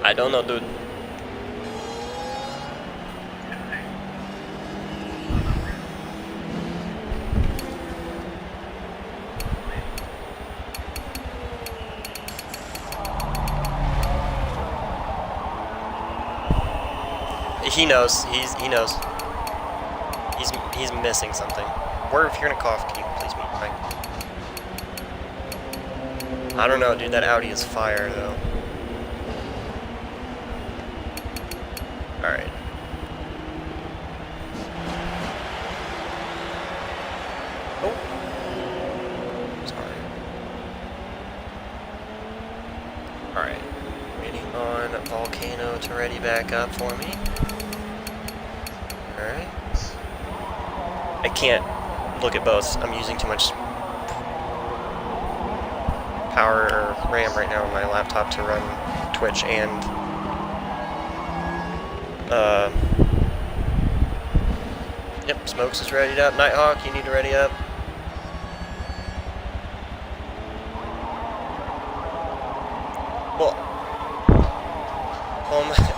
I don't know, dude. He knows. He knows. He's missing something. Where, if you're gonna cough, can you please mute your mic? I don't know, dude. That Audi is fire, though. All right. Oh. Sorry. All right. Waiting on Volcano to ready back up for me. Alright. I can't look at both. I'm using too much power or RAM right now on my laptop to run Twitch and yep, Smokes is readied up. Nighthawk, you need to ready up. Well,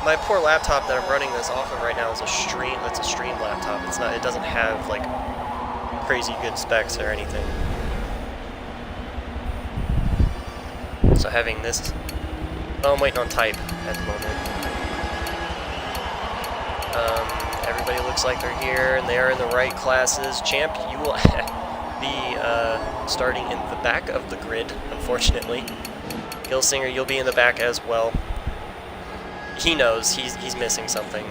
my poor laptop that I'm running this off of right now is a stream. That's a stream laptop. It's not. It doesn't have like crazy good specs or anything. So having this, I'm waiting on type at the moment. Everybody looks like they're here and they are in the right classes. Champ, you will be starting in the back of the grid, unfortunately. Gilsinger, you'll be in the back as well. He knows he's missing something.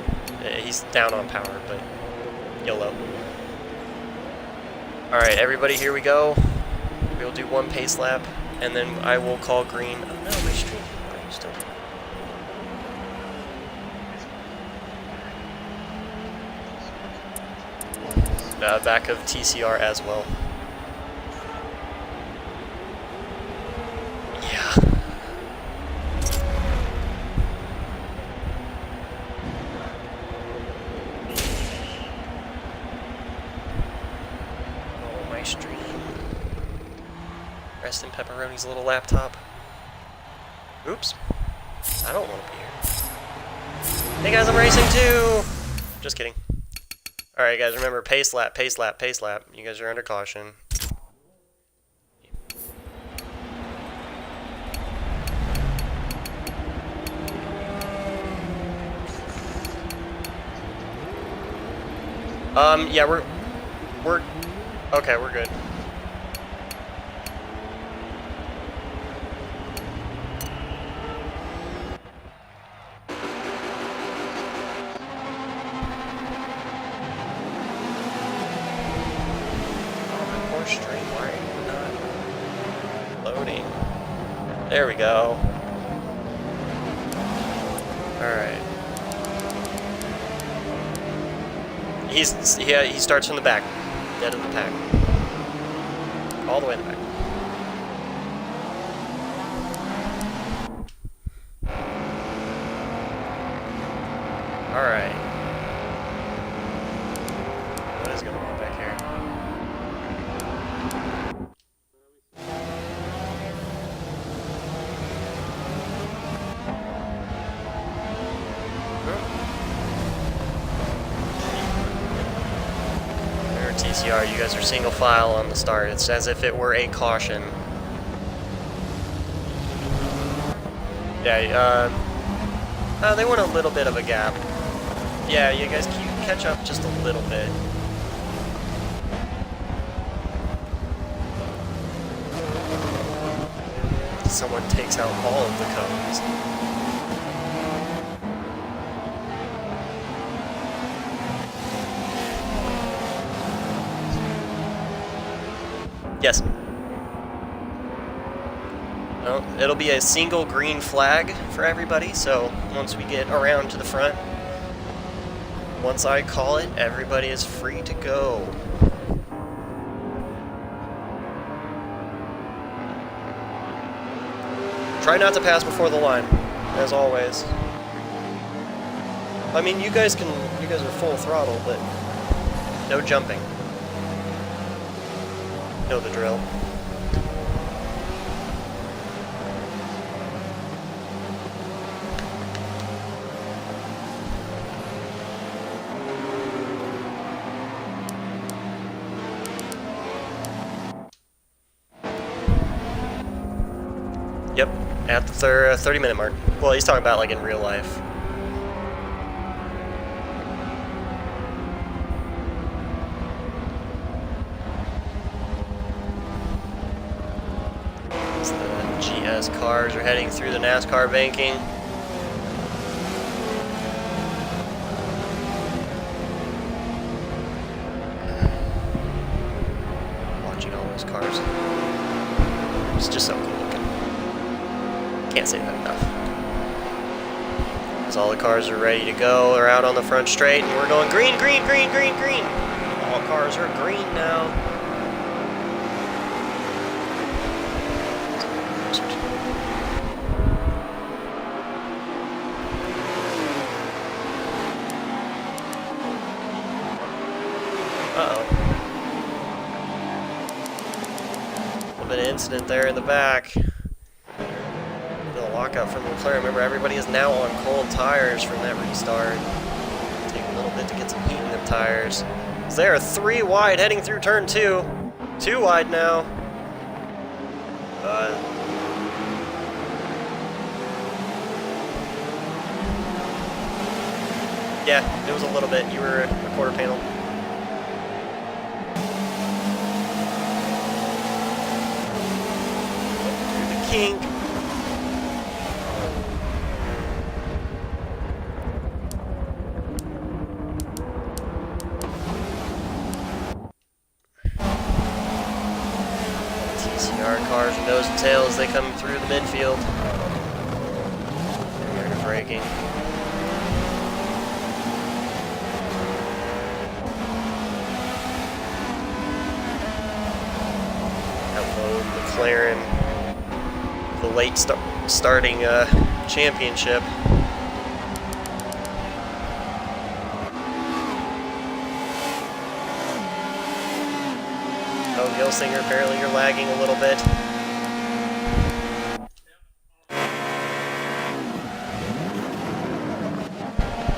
He's down on power, but YOLO. Alright, everybody, here we go. We'll do one pace lap, and then I will call green. Oh no, my stream. Why are you still... back of TCR as well. Yeah. Oh, my stream. Rest in Pepperoni's little laptop. Oops. I don't want to be here. Hey guys, I'm racing too! Just kidding. Alright guys, remember, pace lap, pace lap, pace lap. You guys are under caution. Yeah, we're okay, we're good. Stream, why are you not loading? There we go. Alright. He starts from the back. Dead of the pack. All the way in the back. Alright. What is going on back here? TCR, you guys are single file on the start. It's as if it were a caution. Yeah, they want a little bit of a gap. Yeah, you guys can catch up just a little bit. Someone takes out all of the cones. Yes. Well, it'll be a single green flag for everybody, so once we get around to the front, once I call it, everybody is free to go. Try not to pass before the line, as always. I mean, you guys are full throttle, but no jumping. Know the drill. Yep, at the 30-minute mark. Well, he's talking about like in real life. As the GS cars are heading through the NASCAR banking. Watching all those cars. It's just so cool looking. Can't say that enough. As all the cars are ready to go, they're out on the front straight, and we're going green, green, green, green, green. All cars are green now. Uh-oh. A little bit of incident there in the back. Lockout from Leclerc. Remember, everybody is now on cold tires from that restart. Take a little bit to get some heat in the tires. So they are 3 wide heading through turn 2. 2 wide now. Yeah, it was a little bit. You were a quarter panel. Through the kink. Cars and nose and tail as they come through the midfield. They're braking. Hello, McLaren. The late starting championship. Oh, Gilsinger, apparently you're lagging a little bit.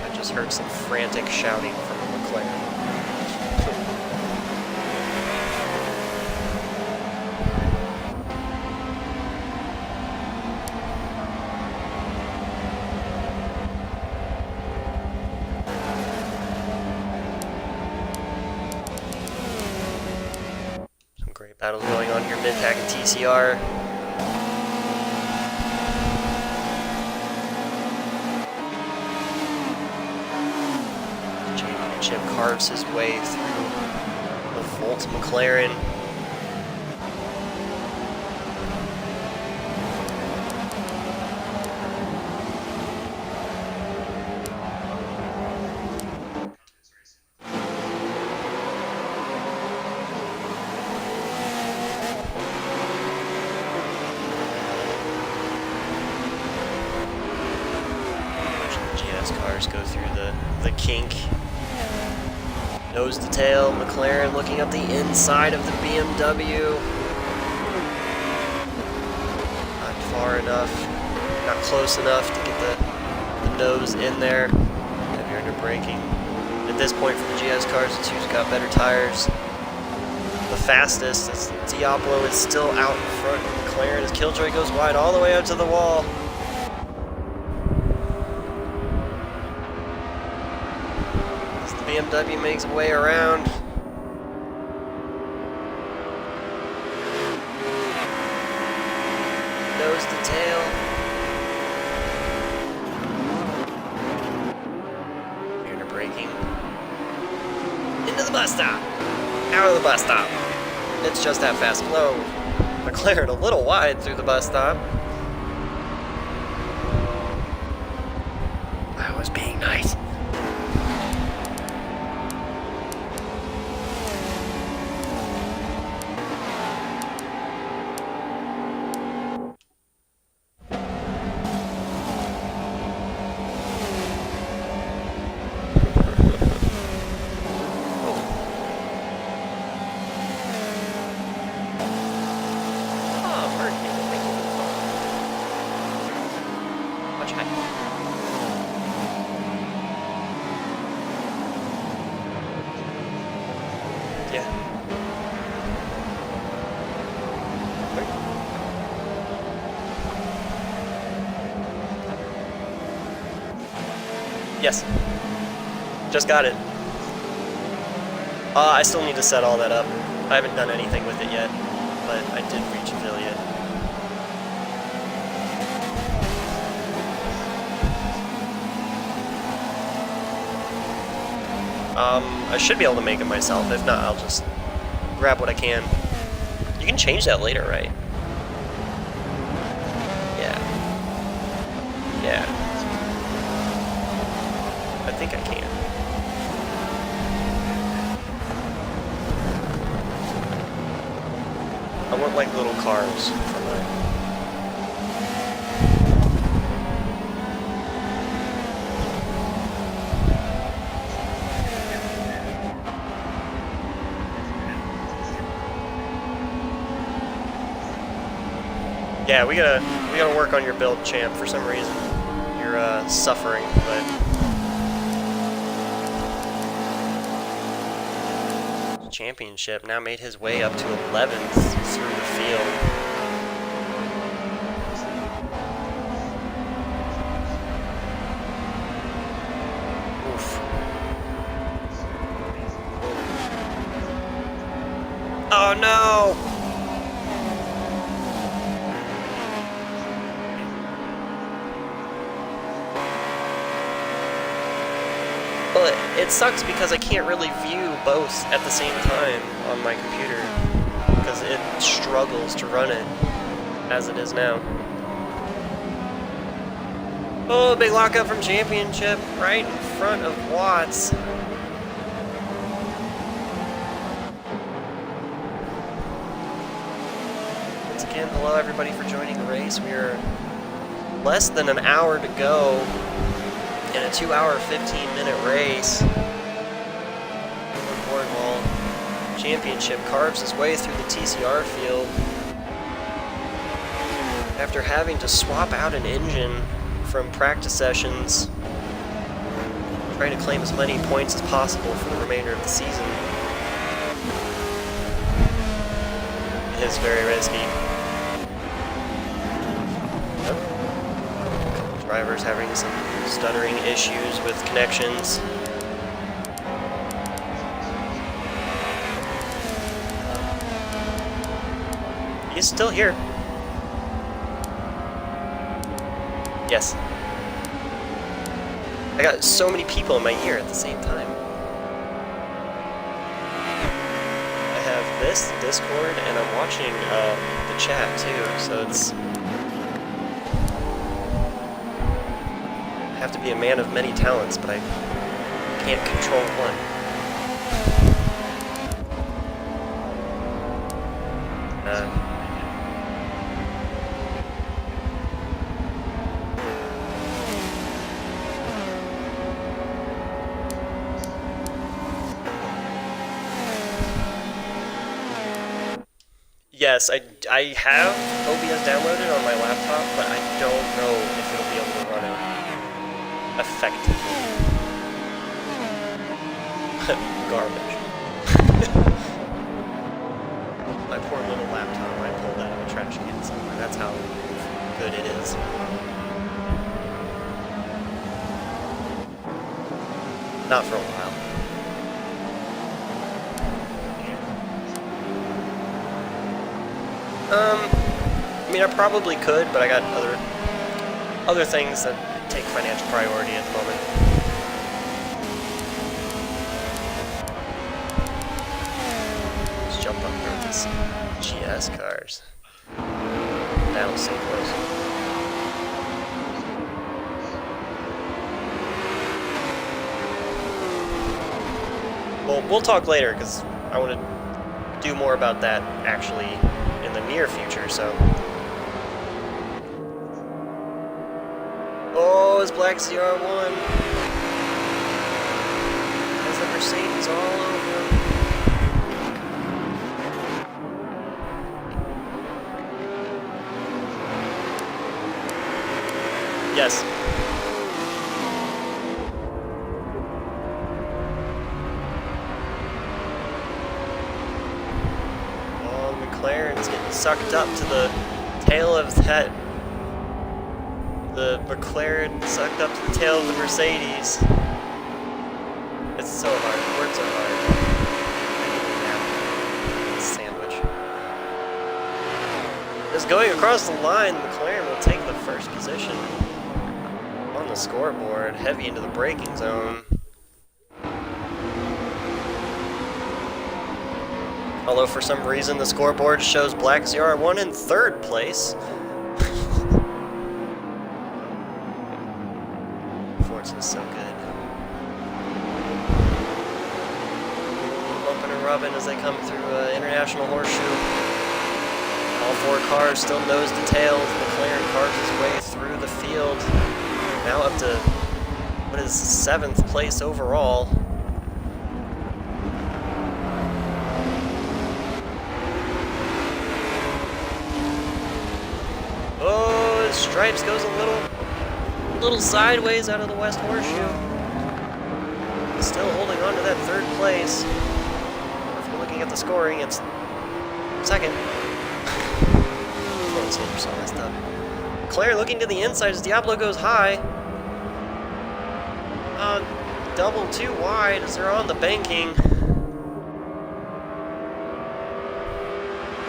I just heard some frantic shouting from a McLaren. Battles going on here, mid-pack and TCR. Championship carves his way through the Volt McLaren. Cars go through the kink. Nose to tail, McLaren looking up the inside of the BMW. Not far enough, not close enough to get the nose in there. Heavier under braking. At this point for the GS cars, the two's got better tires. The fastest, as Diablo is still out in front of McLaren as Killjoy goes wide all the way out to the wall. BMW makes a way around. Nose to tail. Here braking. Into the bus stop. Out of the bus stop. It's just that fast. Hello, McLaren a little wide through the bus stop. I was being nice. Yes. Just got it. I still need to set all that up. I haven't done anything with it yet, but I did reach affiliate. I should be able to make it myself. If not, I'll just grab what I can. You can change that later, right? Yeah. Yeah. I think I can. I want like little cars for mine. Yeah, we gotta work on your build, champ. For some reason, you're suffering, but. Championship now made his way up to 11th through the field. Oof. Oh no! Well, it sucks because I can't really view both at the same time on my computer because it struggles to run it as it is now. Oh, big lockup from Championship right in front of Watts. Once again, hello everybody for joining the race. We are less than an hour to go in a 2-hour, 15-minute race. Boardwall Championship carves his way through the TCR field after having to swap out an engine from practice sessions, trying to claim as many points as possible for the remainder of the season. It is very risky. Drivers having some stuttering issues with connections. He's still here. Yes. I got so many people in my ear at the same time. I have this, Discord, and I'm watching the chat too, so it's... I have to be a man of many talents, but I can't control one. Yes, I have OBS downloaded on my laptop, but I don't know if it'll be able to run it effectively. Garbage. My poor little laptop, I pulled out of a trash can somewhere. That's how good it is. Not for a while. I mean, I probably could, but I got other things that take financial priority at the moment. Let's jump up here with these GS cars. that was so close. Well, we'll talk later, because I want to do more about that, actually, in the near future, so... Oh, it's Black ZR1. Has the Mercedes all over him. Yes. Oh, McLaren's getting sucked up to the tail of that. The McLaren sucked up to the tail of the Mercedes. It's so hard. It works so hard. Sandwich. Just going across the line, McLaren will take the first position on the scoreboard, heavy into the braking zone. Although for some reason the scoreboard shows Black ZR1 in third place. Forza's so good. Bumping and rubbing as they come through International Horseshoe. All four cars still nose to tail. McLaren carves his way through the field. Now up to, what is 7th place overall. Oh, his stripes goes a little sideways out of the West Horseshoe. Still holding on to that third place. If you're looking at the scoring, it's second. Oh, Silver's so messed up. McLaren looking to the inside as Diablo goes high. Double too wide as they're on the banking.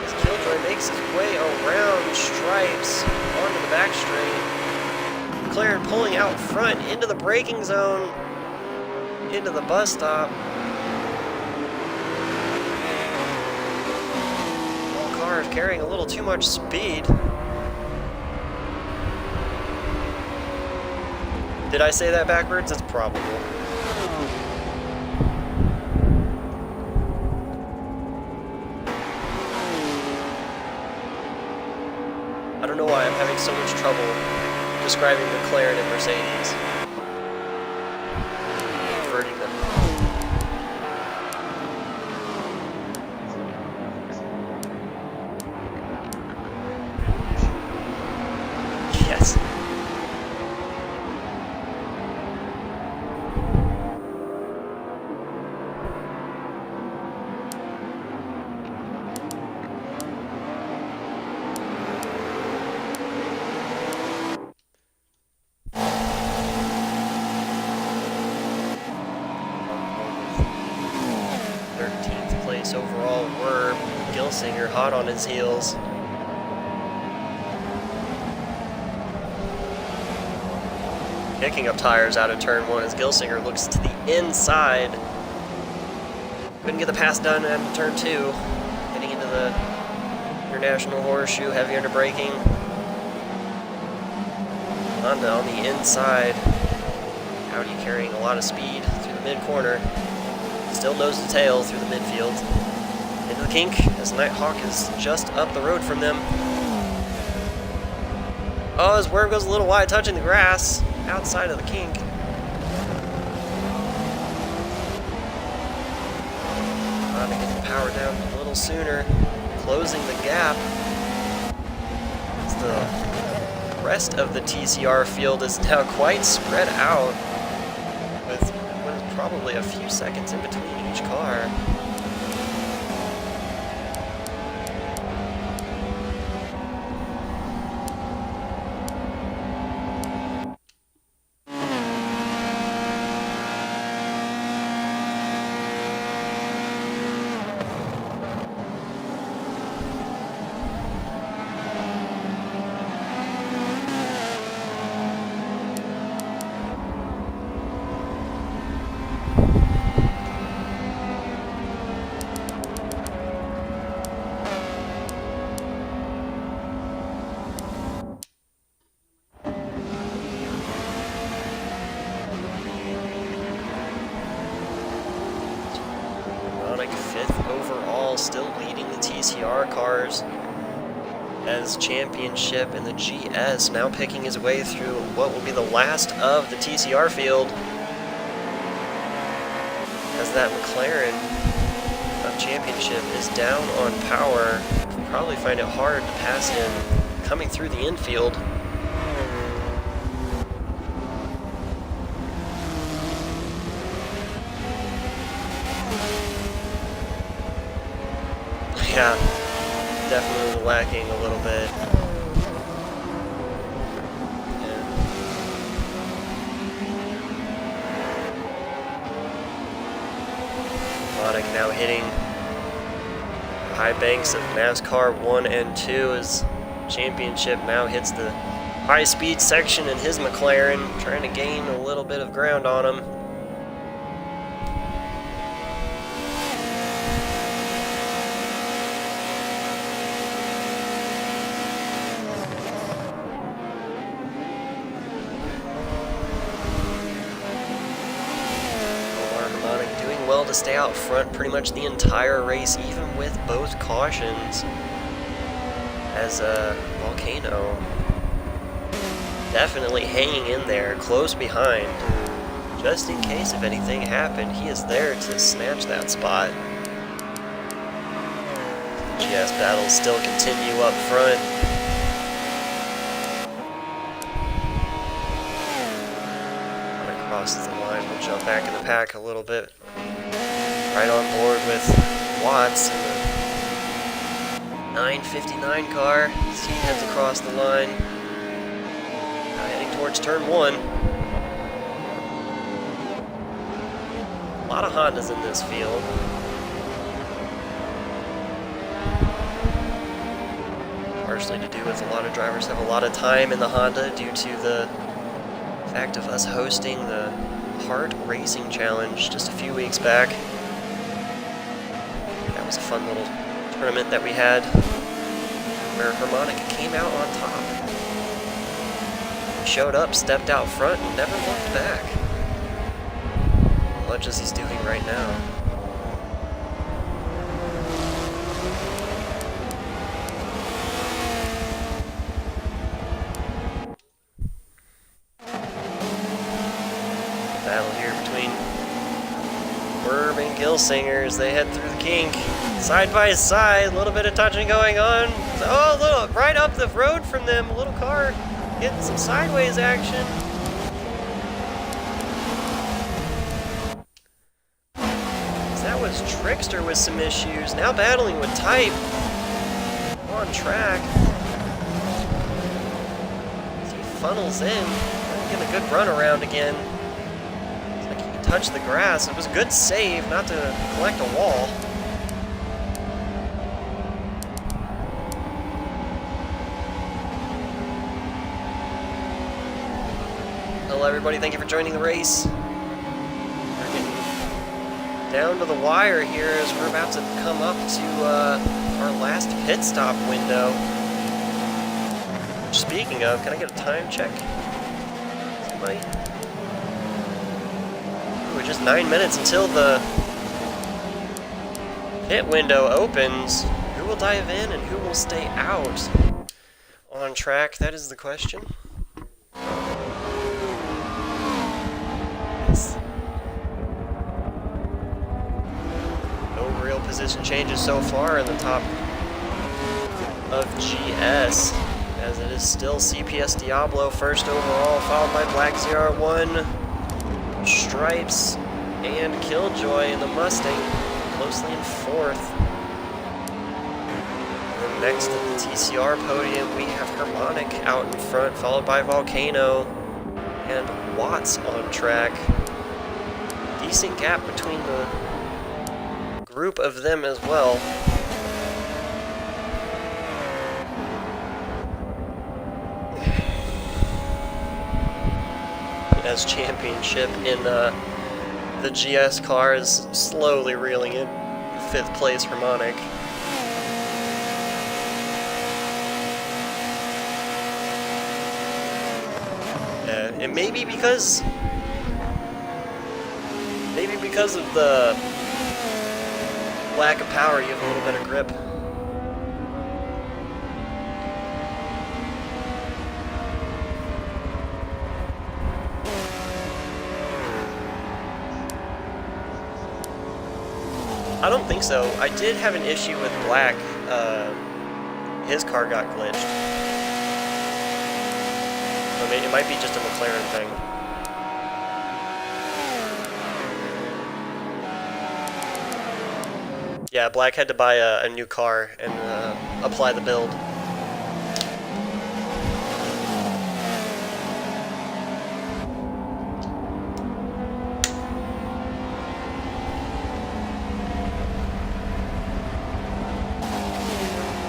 As Killjoy makes his way around stripes onto the back straight. McLaren pulling out front into the braking zone, into the bus stop. All cars carrying a little too much speed. Did I say that backwards? It's probable. I don't know why I'm having so much trouble describing McLaren and Mercedes. Inverting them. Yes. Overall, we're Gilsinger hot on his heels. Kicking up tires out of turn 1 as Gilsinger looks to the inside. Couldn't get the pass done at turn 2. Heading into the International Horseshoe, heavy under braking. Honda on the inside. Audi carrying a lot of speed through the mid-corner. Still nose to tail through the midfield. Into the kink as Nighthawk is just up the road from them. Oh, his worm goes a little wide, touching the grass outside of the kink. Trying to get the power down a little sooner, closing the gap. As the rest of the TCR field is now quite spread out, with what is probably a few seconds in between each car. still leading the TCR cars as championship, and the GS now picking his way through what will be the last of the TCR field, as that McLaren of championship is down on power. Probably find it hard to pass him coming through the infield. Yeah, definitely lacking a little bit. Monic now hitting high banks of NASCAR 1 and 2 as championship now hits the high-speed section in his McLaren, trying to gain a little bit of ground on him. Well to stay out front pretty much the entire race, even with both cautions, as Volcano definitely hanging in there close behind, just in case if anything happened. He is there to snatch that spot. GS battles still continue up front. Crosses the line, we'll jump back in the pack a little bit. Right on board with Watts in the 959 car as he heads across the line. Now heading towards turn 1. A lot of Hondas in this field. Partially to do with a lot of drivers have a lot of time in the Honda due to the fact of us hosting the Hard Racing Challenge just a few weeks back. That was a fun little tournament that we had where Harmonic came out on top. He showed up, stepped out front, and never looked back. Much as he's doing right now. Battle here between Merv and Gilsingers. They head through the kink, side by side. A little bit of touching going on. Oh, a little right up the road from them. A little car getting some sideways action. That was Trickster with some issues. Now battling with Type on track. As he funnels in, getting a good run around again. Touch the grass. It was a good save not to collect a wall. Hello everybody, thank you for joining the race. We're getting down to the wire here as we're about to come up to our last pit stop window. Speaking of, can I get a time check? Somebody? Just 9 minutes until the pit window opens. Who will dive in and who will stay out on track? That is the question. Yes. No real position changes so far in the top of GS, as it is still CPS Diablo first overall, followed by Black ZR1. Stripes and Killjoy in the Mustang closely in 4th. And then next at the TCR podium we have Harmonic out in front, followed by Volcano and Watts on track. Decent gap between the group of them as well. As championship in the GS car is slowly reeling in 5th place Harmonic. And maybe because of lack of power, you have a little better grip. I don't think so. I did have an issue with Black. His car got glitched. I mean, it might be just a McLaren thing. Yeah, Black had to buy a new car and apply the build.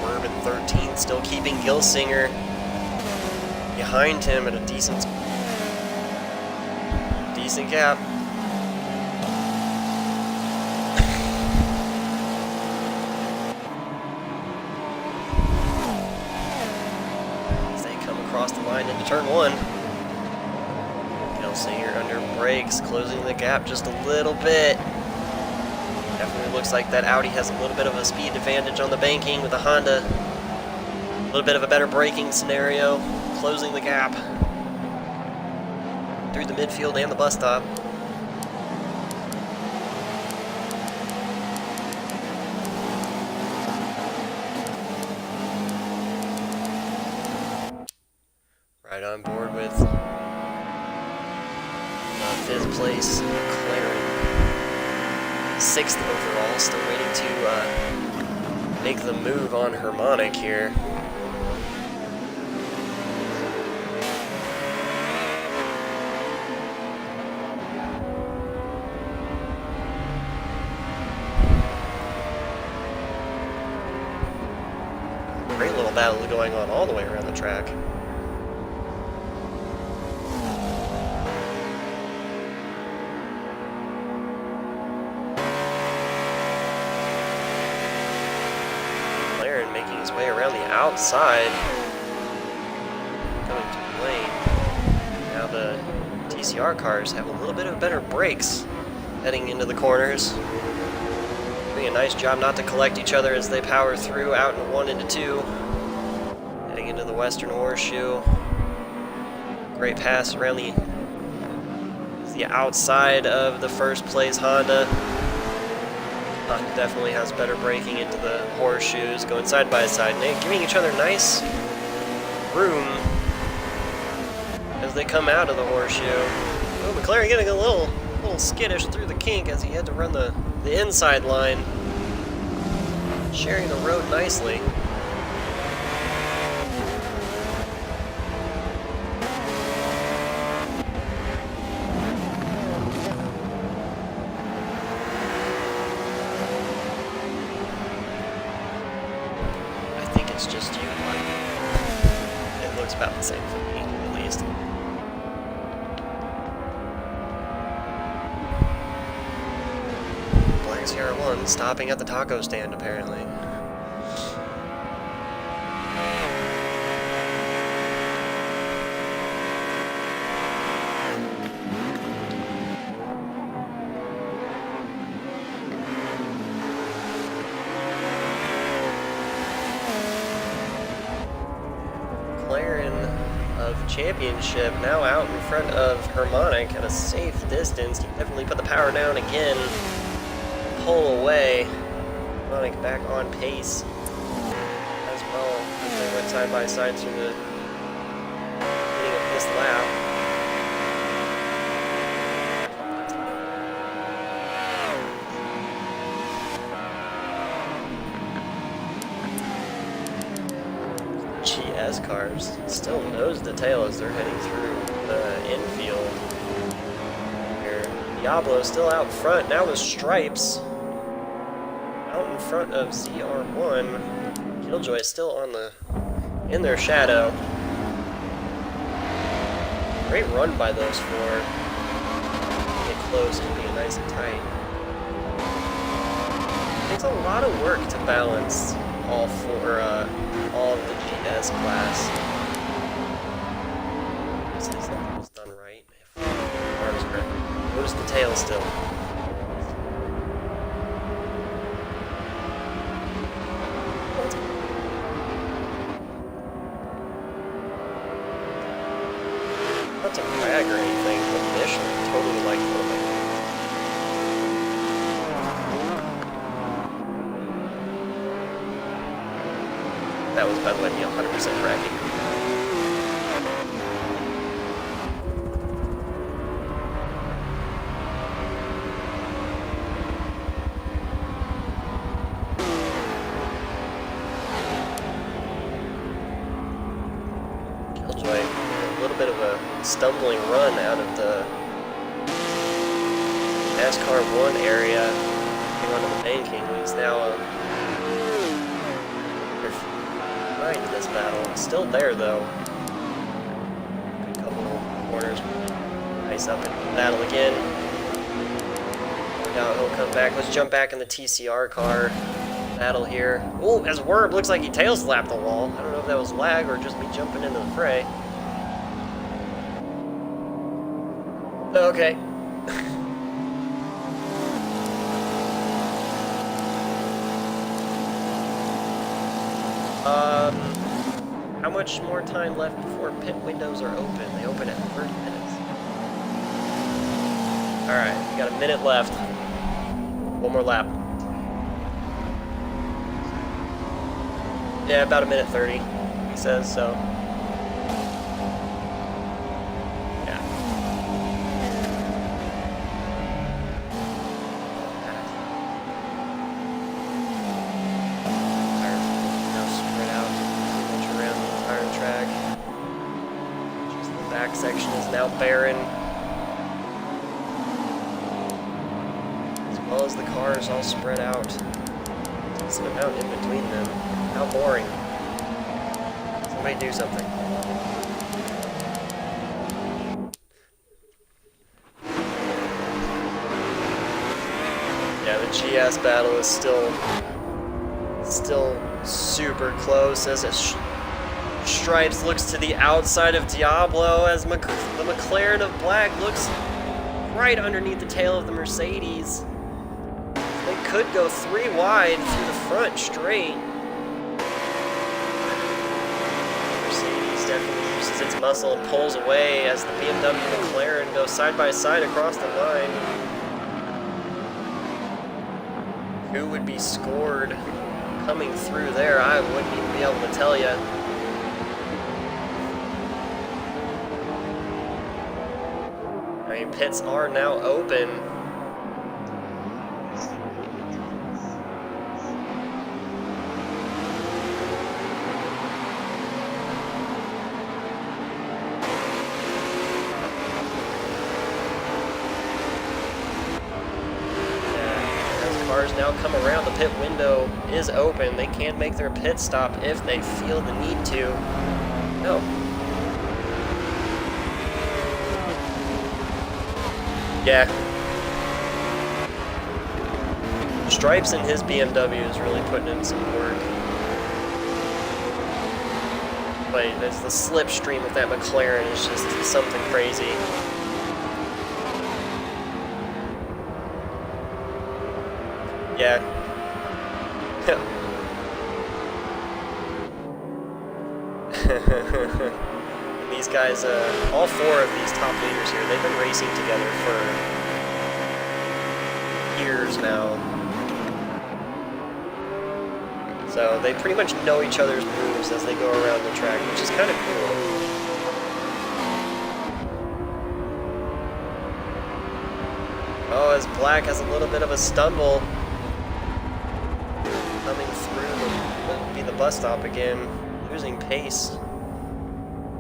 Urban 13 still keeping Gilsinger behind him at a decent gap. Across the line into turn 1. Gilsinger under brakes, closing the gap just a little bit. Definitely looks like that Audi has a little bit of a speed advantage on the banking with the Honda. A little bit of a better braking scenario, closing the gap through the midfield and the bus stop. Right on board with 5th place McLaren. 6th overall, still waiting to make the move on Harmonic here. Great little battle going on all the way around the track. Making his way around the outside, going to the lane. Now the TCR cars have a little bit of better brakes heading into the corners. Doing a nice job not to collect each other as they power through out in 1 into 2. Heading into the Western Horseshoe. Great pass around the outside of the 1st place Honda. Definitely has better braking into the horseshoes, going side by side, and giving each other nice room as they come out of the horseshoe. Oh, McLaren getting a little skittish through the kink as he had to run the inside line, sharing the road nicely. It's just you, Mike. It looks about the same for me, at least. Black CR1 stopping at the taco stand, apparently. Championship now out in front of Harmonic at a safe distance. You definitely put the power down again, pull away. Harmonic back on pace as well as they went side by side through the beginning of this lap. GS cars still nose to tail as they're heading through the infield. Here, Diablo still out front, now with Stripes out in front of ZR1. Killjoy still in their shadow. Great run by those 4. Get close, keeping it nice and tight. It takes a lot of work to balance all of the GS class. This is done right. Arms grip. Notice the tail still. not to brag or anything, but Michelin totally like filming. That was, by the way, me 100% bragging. Killjoy, a little bit of a stumbling run out of the NASCAR 1 area, came onto the banking. He's now behind this battle. Still there though. Good couple of corners. Nice up in the battle again. Now he'll come back. Let's jump back in the TCR car. Battle here. Oh, as Werb looks like he tail slapped the wall. I don't know if that was lag or just me jumping into the fray. Okay. How much more time left before pit windows are open? They open at 30 minutes. Alright, we got a minute left. One more lap. Yeah, about a minute 30, he says, so. Yeah. Tires now spread out pretty much around the entire track. Just the back section is now barren. As well as the cars all spread out. Decent amount in between them. How boring. Somebody do something. Yeah, the GS battle is still super close as Stripes looks to the outside of Diablo as the McLaren of Black looks right underneath the tail of the Mercedes. They could go 3 wide through the front straight. Definitely uses its muscle and pulls away as the BMW and McLaren go side by side across the line. Who would be scored coming through there? I wouldn't even be able to tell you. I mean, pits are now open. Cars now come around. The pit window is open. They can make their pit stop if they feel the need to. No. Yeah. Stripes in his BMW is really putting in some work. But it's the slipstream of that McLaren is just something crazy. Yeah. These guys, all 4 of these top leaders here, they've been racing together for years now. So they pretty much know each other's moves as they go around the track, which is kind of cool. Oh, as Black has a little bit of a stumble. Coming through the bus stop again, losing pace.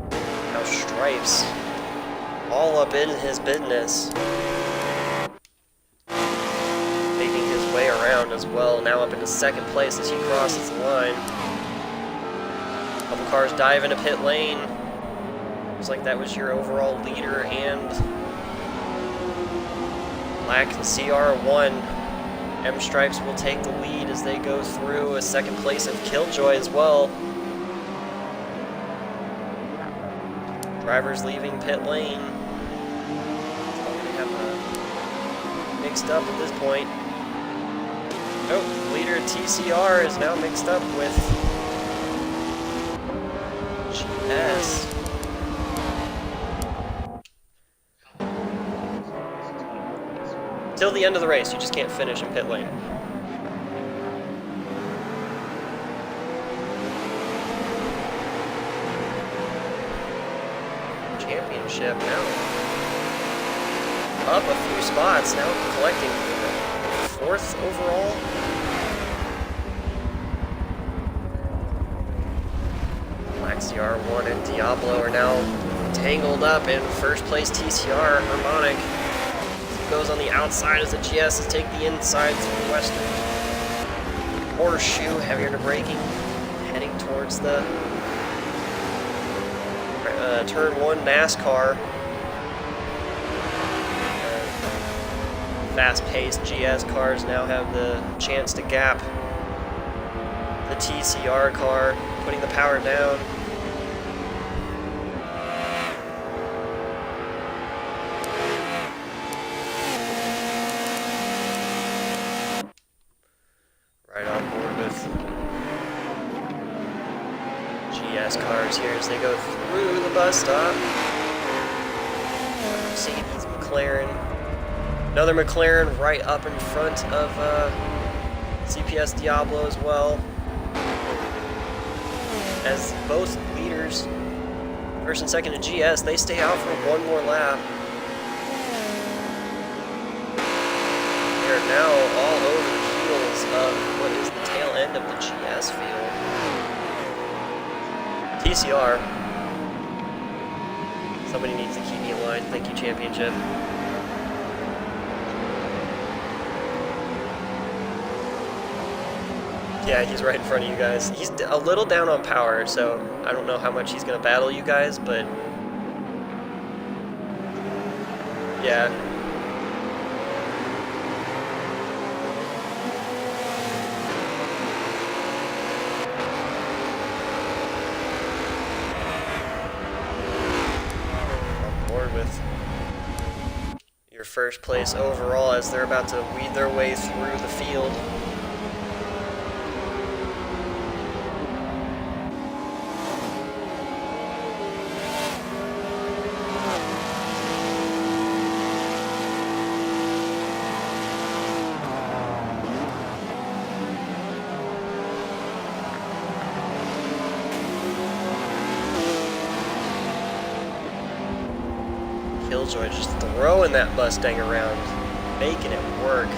Now Stripes, all up in his business. Making his way around as well, now up into 2nd place as he crosses the line. Couple cars dive into pit lane. Looks like that was your overall leader and Black and CR1. M Stripes will take the lead as they go through. A 2nd place of Killjoy as well. Drivers leaving pit lane. We have mixed up at this point. Oh, leader TCR is now mixed up with GS. Till the end of the race, you just can't finish in pit lane. Championship now up a few spots, now collecting 4th overall. CR1 and Diablo are now tangled up in first place. TCR, Harmonic goes on the outside as the GS take the inside through Western. Horseshoe, heavier to braking, heading towards the turn 1 NASCAR. Fast-paced GS cars now have the chance to gap the TCR car, putting the power down. Cars here as they go through the bus stop. Mercedes, McLaren. Another McLaren right up in front of CPS Diablo as well. As both leaders, first and second in GS, they stay out for one more lap. They're now all over the heels of what is the tail end of the GS field. TCR. Somebody needs to keep me in line. Thank you, Championship. Yeah, he's right in front of you guys. He's a little down on power, so I don't know how much he's going to battle you guys, but yeah. With your first place overall as they're about to weed their way through the field. Killjoy just throwing that Mustang around, making it work.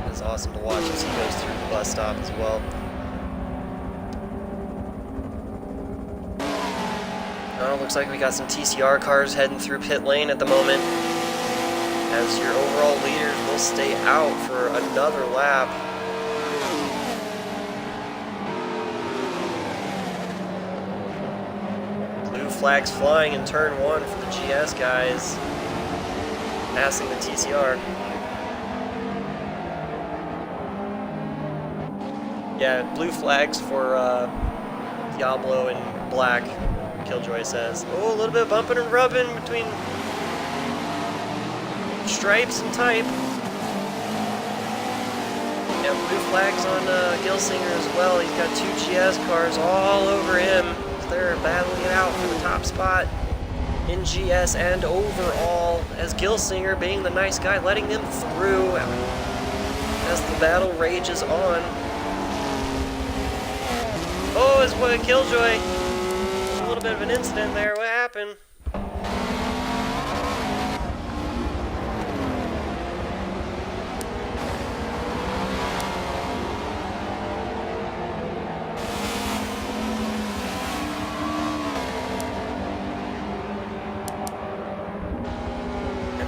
It's awesome to watch as he goes through the bus stop as well. Oh, looks like we got some TCR cars heading through pit lane at the moment, as your overall leaders will stay out for another lap. Flags flying in turn 1 for the GS guys, passing the TCR. Yeah, blue flags for Diablo and black, Killjoy says. Oh, a little bit of bumping and rubbing between Stripes and Type. Yeah, blue flags on Gilsinger as well. He's got 2 GS cars all over him. They're battling it out for the top spot in GS and overall, as Gilsinger, being the nice guy, letting them through as the battle rages on. Oh, it's what Killjoy. A little bit of an incident there. What happened?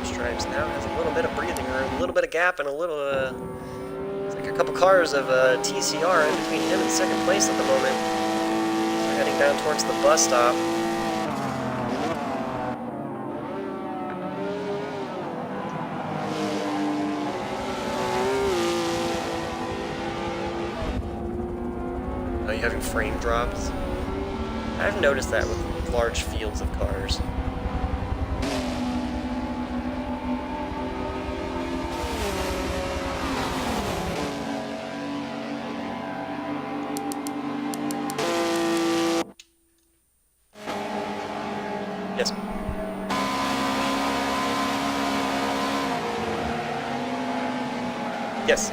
Stripes now has a little bit of breathing room, a little bit of gap, and a little, it's like a couple cars of TCR in between him and second place at the moment. They're heading down towards the bus stop. Are you having frame drops? I've noticed that with large fields of cars. Yes. Yes.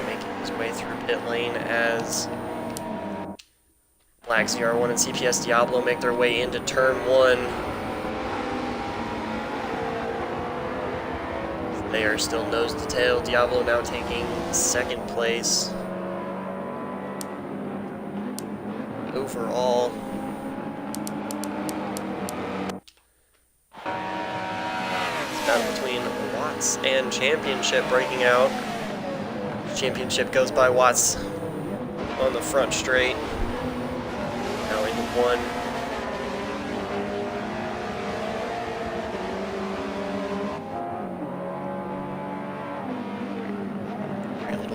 Making his way through pit lane as Black ZR1 and CPS Diablo make their way into turn 1. They are still nose to tail. Diablo now taking 2nd place overall. It's battle between Watts and Championship breaking out. Championship goes by Watts on the front straight. Now into 1.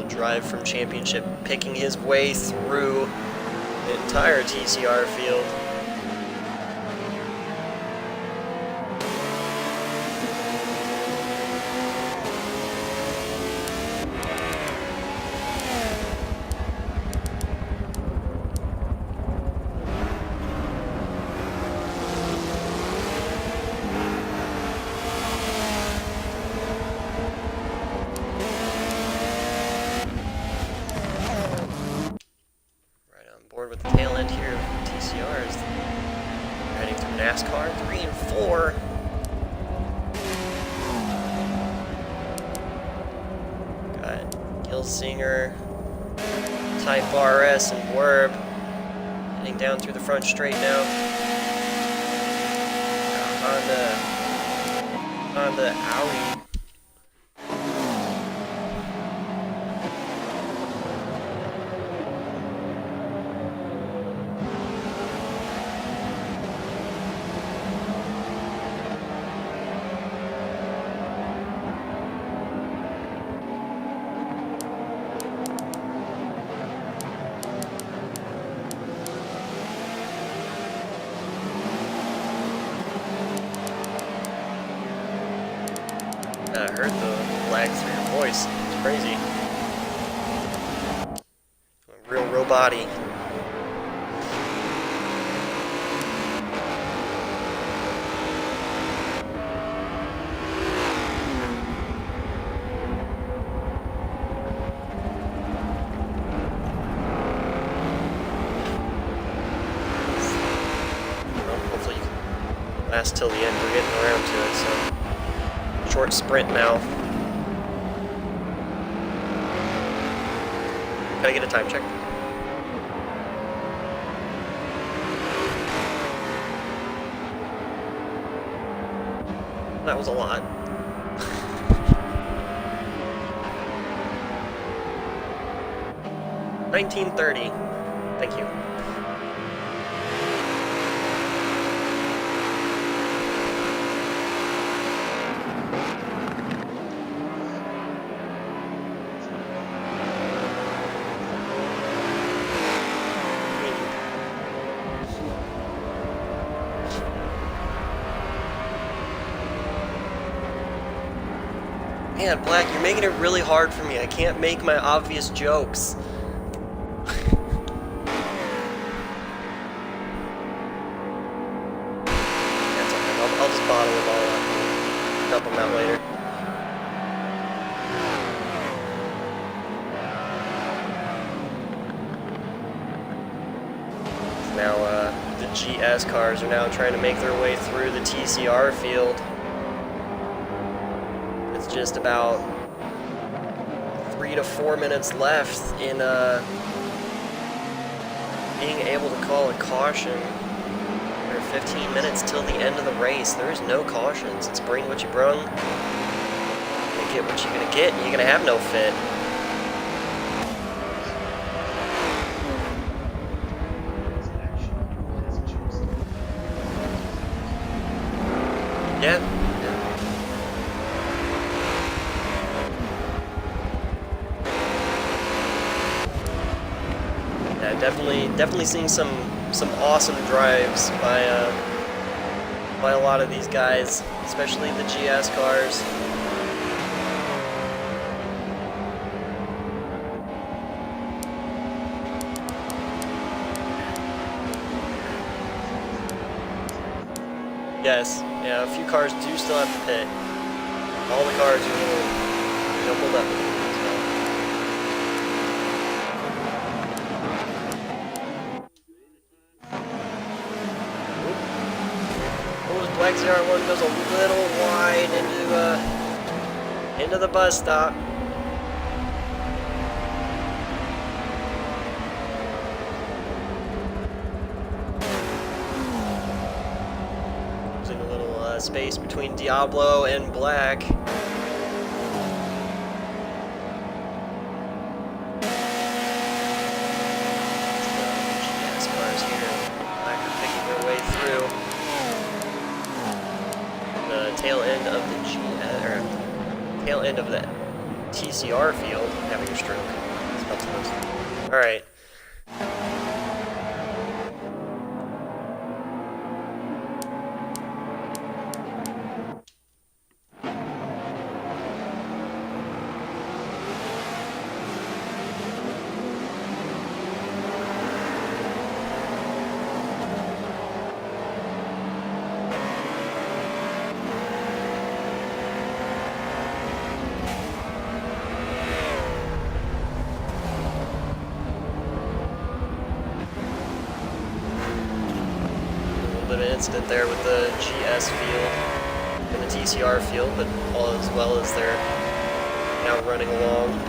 Drive from Championship, picking his way through the entire TCR field. With the tail end here of TCRs. Heading through NASCAR 3 and 4. Got Gilsinger, Type RS, and Werb heading down through the front straight now. Honda Audi. I heard the lag through your voice. It's crazy. Real robot-y. Well, hopefully you can last till the end. We're getting around to it, so. Short sprint now. Gotta get a time check. That was a lot. $19.30. Thank you. Man, Black, you're making it really hard for me. I can't make my obvious jokes. That's okay. I'll just bottle it all up and dump them out later. Now, the GS cars are now trying to make their way through the TCR field. Just about 3 to 4 minutes left in being able to call a caution. There are 15 minutes till the end of the race. There is no cautions. It's bring what you brung. You get what you're gonna get, and you're gonna have no fit. Yeah. Definitely seeing some awesome drives by a lot of these guys, especially the GS cars. Yes, yeah, a few cars do still have to pit. All the cars are a little jumbled up. Black ZR1 goes a little wide into the bus stop. Losing a little space between Diablo and Black. GS cars here. Black are picking their way through. The tail end of the tail end of the TCR field. I'm having a stroke. All right. Incident there with the GS field and the TCR field, but all as well as they're now running along.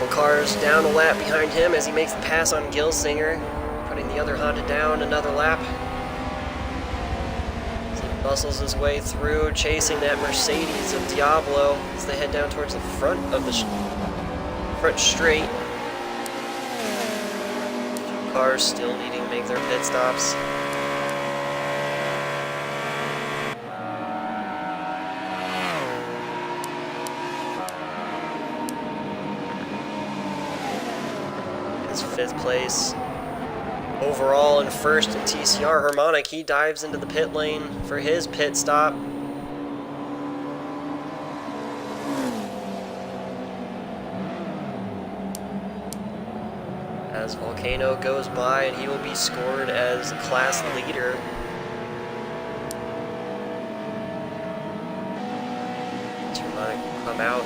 Cars down a lap behind him as he makes the pass on Gilsinger, putting the other Honda down another lap. As he muscles his way through, chasing that Mercedes of Diablo as they head down towards the front of the front straight. Cars still needing to make their pit stops. Fifth place overall and first in TCR. Harmonic, he dives into the pit lane for his pit stop. As Volcano goes by, and he will be scored as class leader. Harmonic will come out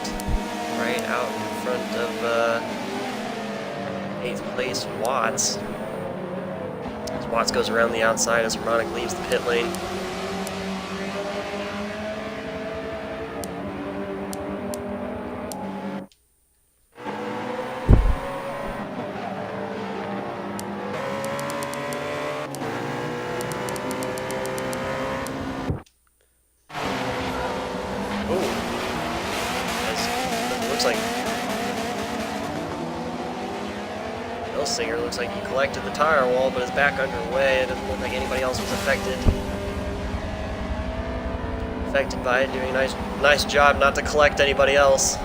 right out in front of 8th place Watts. As Watts goes around the outside as Harmonic leaves the pit lane. Looks like he collected the tire wall, but is back underway. It doesn't look like anybody else was affected by it. Doing a nice job not to collect anybody else.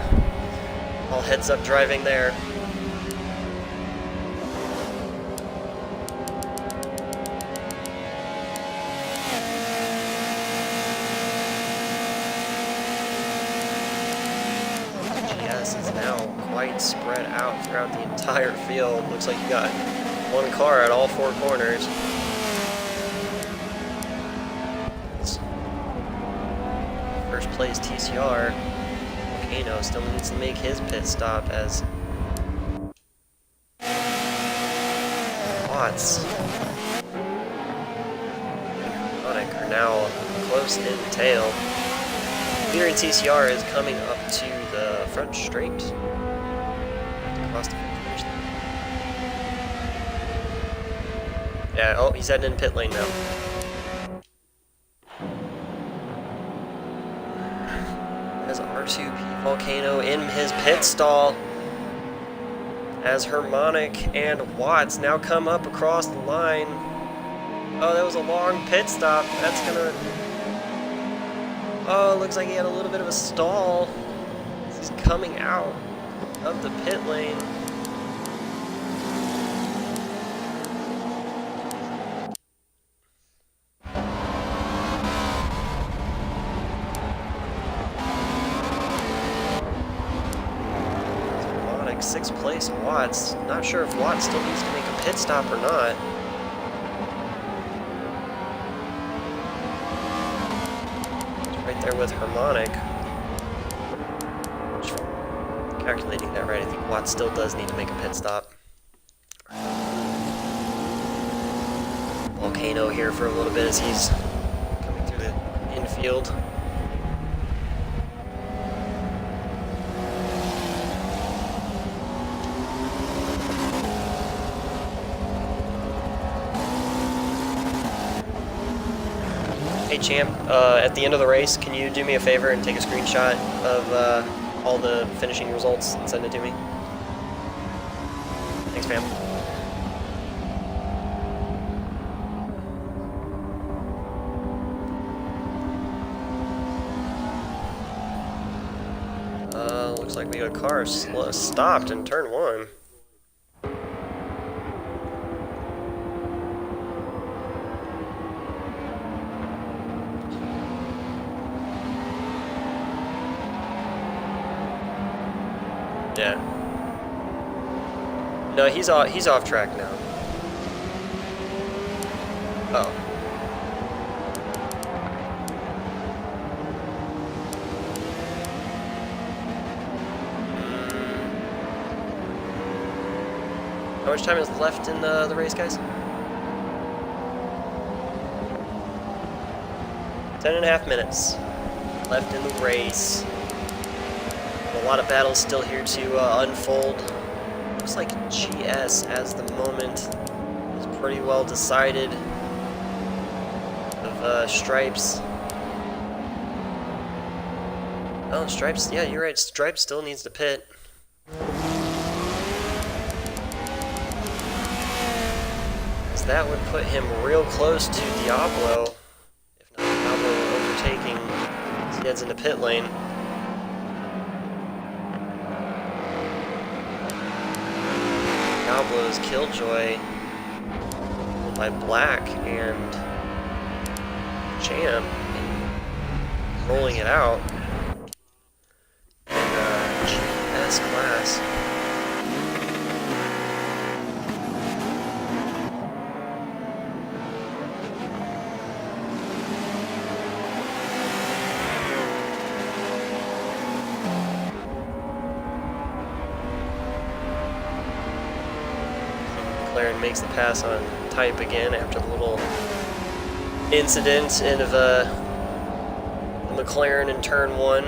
All heads up driving there. GS is now quite spread out throughout the entire field. Looks like you got one car at all four corners. First place TCR. Volcano still needs to make his pit stop as Watts are now close in the tail. Leader in TCR is coming up to the front straight. Across the finish. Yeah, oh, he's heading in pit lane now. As R2P Volcano in his pit stall. as Harmonic and Watts now come up across the line. Oh, that was a long pit stop. That's gonna... Oh, looks like he had a little bit of a stall. He's coming out of the pit lane. Harmonic, 6th place Watts. Not sure if Watts still needs to make a pit stop or not. Right there with Harmonic. Calculating that right, I think Watts still does need to make a pit stop. Volcano here for a little bit as he's coming through the infield. Hey champ, at the end of the race, can you do me a favor and take a screenshot of all the finishing results and send it to me? Thanks, fam. Looks like we got a car stopped in turn 1. Yeah. No, he's off track now. Oh. How much time is left in the race, guys? 10.5 minutes left in the race. A lot of battles still here to unfold. Looks like GS, as the moment, is pretty well decided. Of Stripes. Oh, Stripes, yeah, you're right. Stripes still needs to pit. Because that would put him real close to Diablo. If not Diablo overtaking as he heads into pit lane. Diablo's Killjoy by Black and Jam rolling it out in GS class. McLaren makes the pass on Type again after the little incident of the McLaren in turn 1.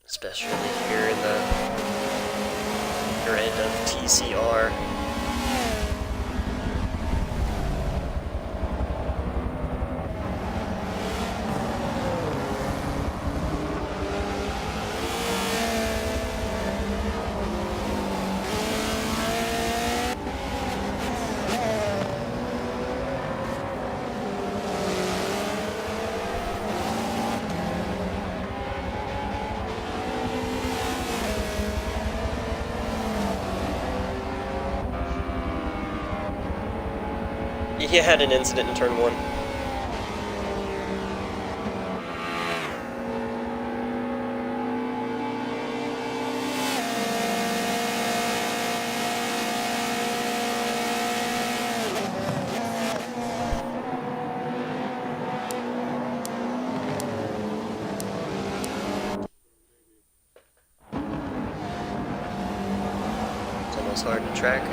Especially here in the rear end of TCR. He had an incident in turn 1. It's hard to track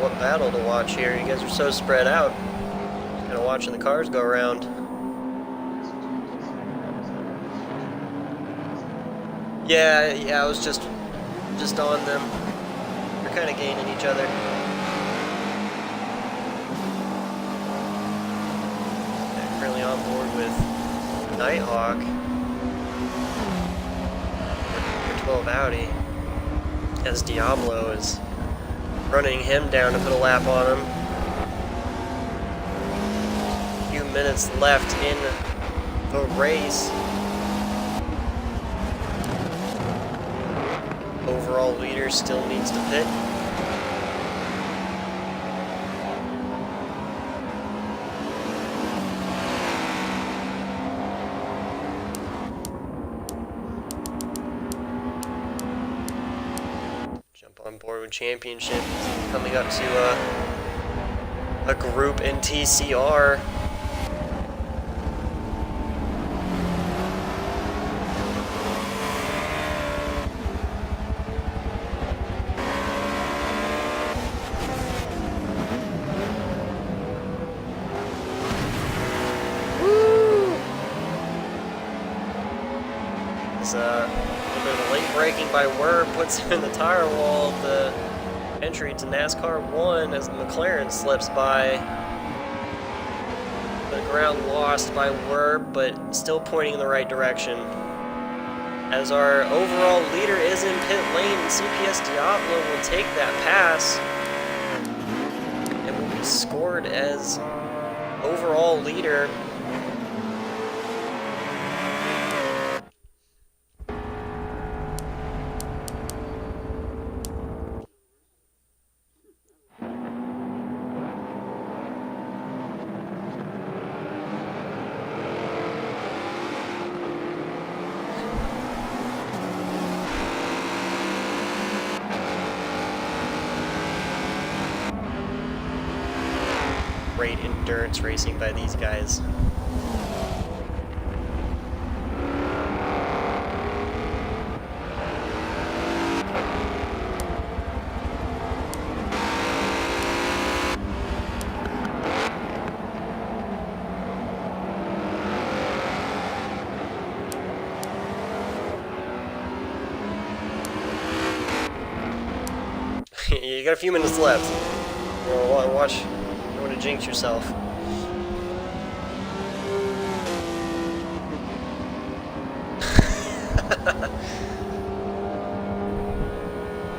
what battle to watch here. You guys are so spread out. Kind of watching the cars go around. Yeah, I was just on them. They're kind of gaining each other. I'm currently on board with Nighthawk. 12 Audi. As Diablo is running him down to put a lap on him. A few minutes left in the race. Overall leader still needs to pit. Jump on board with championship. Coming up to a group in TCR. A little bit of late braking by Werb puts him in the tire wall of the entry to NASCAR 1 as the McLaren slips by. The ground lost by Werb, but still pointing in the right direction. As our overall leader is in pit lane, CPS Diablo will take that pass and will be scored as overall leader. Great endurance racing by these guys. You got a few minutes left. Well, watch. You want to jinx yourself.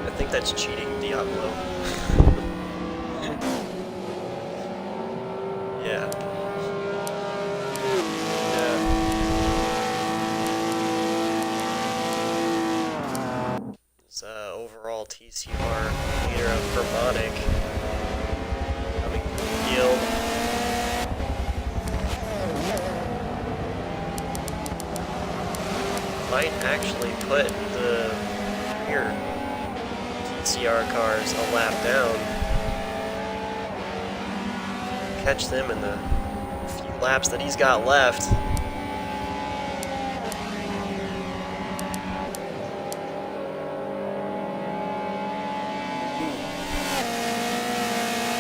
I think that's cheating, Diablo. Yeah. It's overall TCR leader of Harmonic. Coming from the field. Might actually put the rear TCR cars a lap down. Catch them in the few laps that he's got left.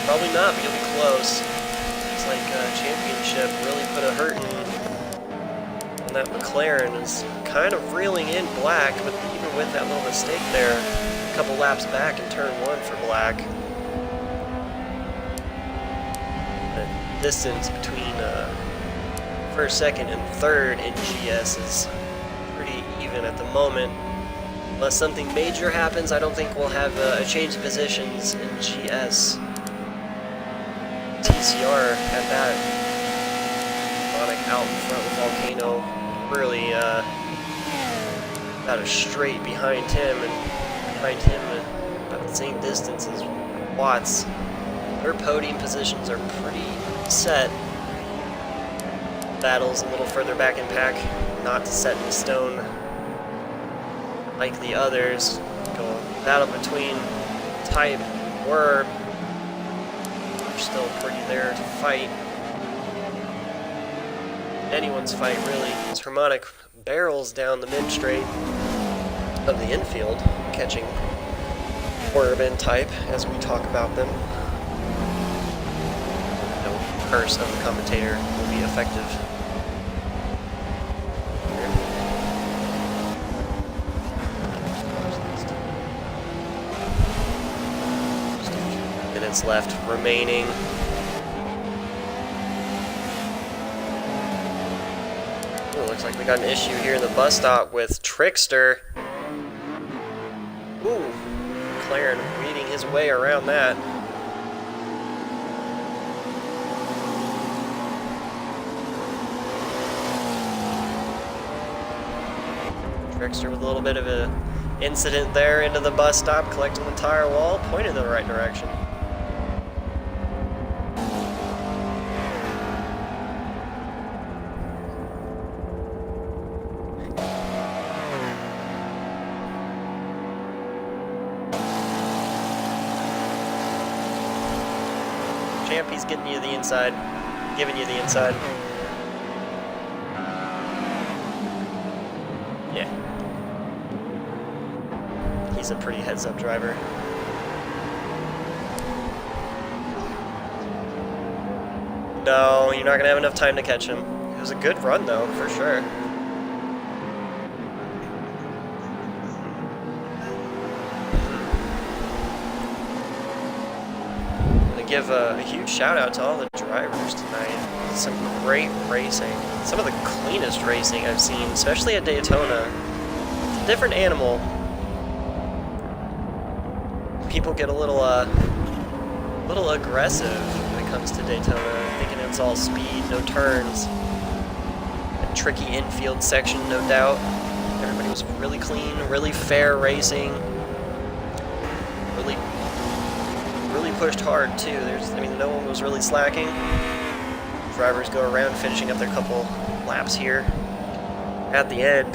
Probably not, but you'll be close. Looks like Championship really put a hurt in. And that McLaren is kind of reeling in Black, but even with that little mistake there, a couple laps back in turn 1 for Black. The distance between first, second, and third in GS is pretty even at the moment. Unless something major happens, I don't think we'll have a change of positions in GS. TCR had that Harmonic out in front with Volcano, really about a straight behind him, and behind him about the same distance as Watts. Their podium positions are pretty set. Battles a little further back in pack, not set in stone like the others. Go battle between Type and Werb. Still pretty there to fight. Anyone's fight, really, as Harmonic barrels down the mid straight of the infield, catching Bourbon type as we talk about them. No curse of the commentator will be effective. Minutes left remaining. Ooh, looks like we got an issue here in the bus stop with Trickster. Ooh, McLaren weeding his way around that. Trickster with a little bit of an incident there into the bus stop, collecting the tire wall, pointed in the right direction. Champ, he's getting you the inside, giving you the inside. Yeah. He's a pretty heads-up driver. No, you're not going to have enough time to catch him. It was a good run, though, for sure. Give a huge shout out to all the drivers tonight. Some great racing. Some of the cleanest racing I've seen, especially at Daytona. It's a different animal. People get a little aggressive when it comes to Daytona, thinking it's all speed, no turns. A tricky infield section, no doubt. Everybody was really clean, really fair racing. Really pushed hard too. No one was really slacking. Drivers go around finishing up their couple laps here at the end.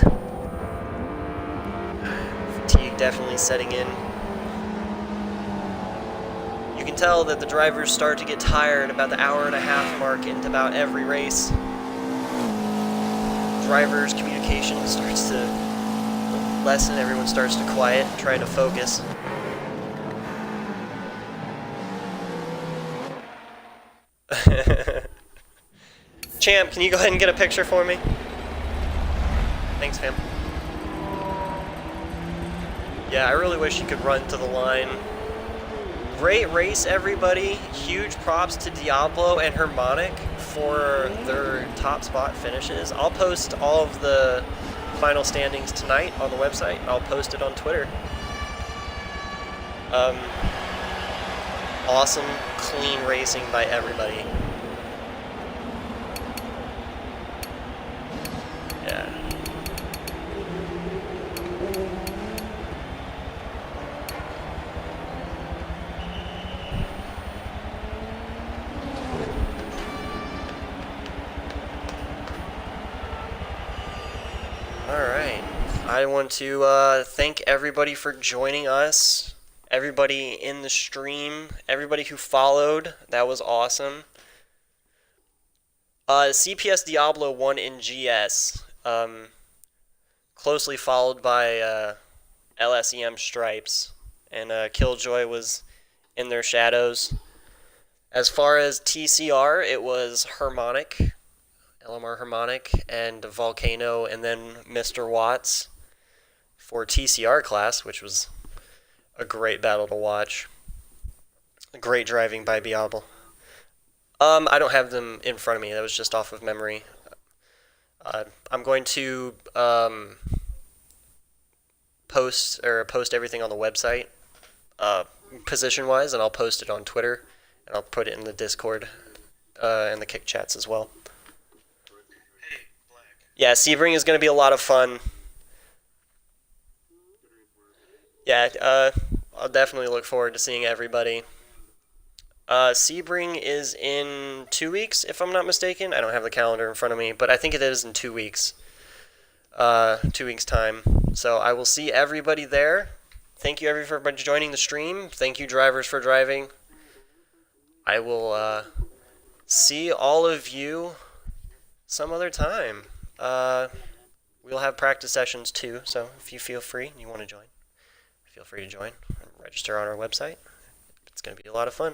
Fatigue definitely setting in. You can tell that the drivers start to get tired about the hour-and-a-half mark into about every race. Drivers' communication starts to lessen, everyone starts to quiet, trying to focus. Champ, can you go ahead and get a picture for me? Thanks, fam. Yeah, I really wish you could run to the line. Great race, everybody. Huge props to Diablo and Harmonic for their top spot finishes. I'll post all of the final standings tonight on the website. I'll post it on Twitter. Awesome, clean racing by everybody. Yeah. Alright. I want to thank everybody for joining us. Everybody in the stream, everybody who followed, that was awesome. CPS Diablo won in GS, closely followed by LSEM Stripes, and Killjoy was in their shadows. As far as TCR, it was Harmonic, LMR Harmonic, and Volcano, and then Mr. Watts for TCR class, which was a great battle to watch. Great driving by Diablo. I don't have them in front of me. That was just off of memory. I'm going to post everything on the website, position-wise, and I'll post it on Twitter, and I'll put it in the Discord and the Kick chats as well. Yeah, Sebring is going to be a lot of fun. Yeah, I'll definitely look forward to seeing everybody. Sebring is in 2 weeks, if I'm not mistaken. I don't have the calendar in front of me, but I think it is in 2 weeks. 2 weeks' time. So I will see everybody there. Thank you, everybody, for joining the stream. Thank you, drivers, for driving. I will see all of you some other time. We'll have practice sessions, too, so if you feel free and you want to join, feel free to join. register on our website. It's going to be a lot of fun.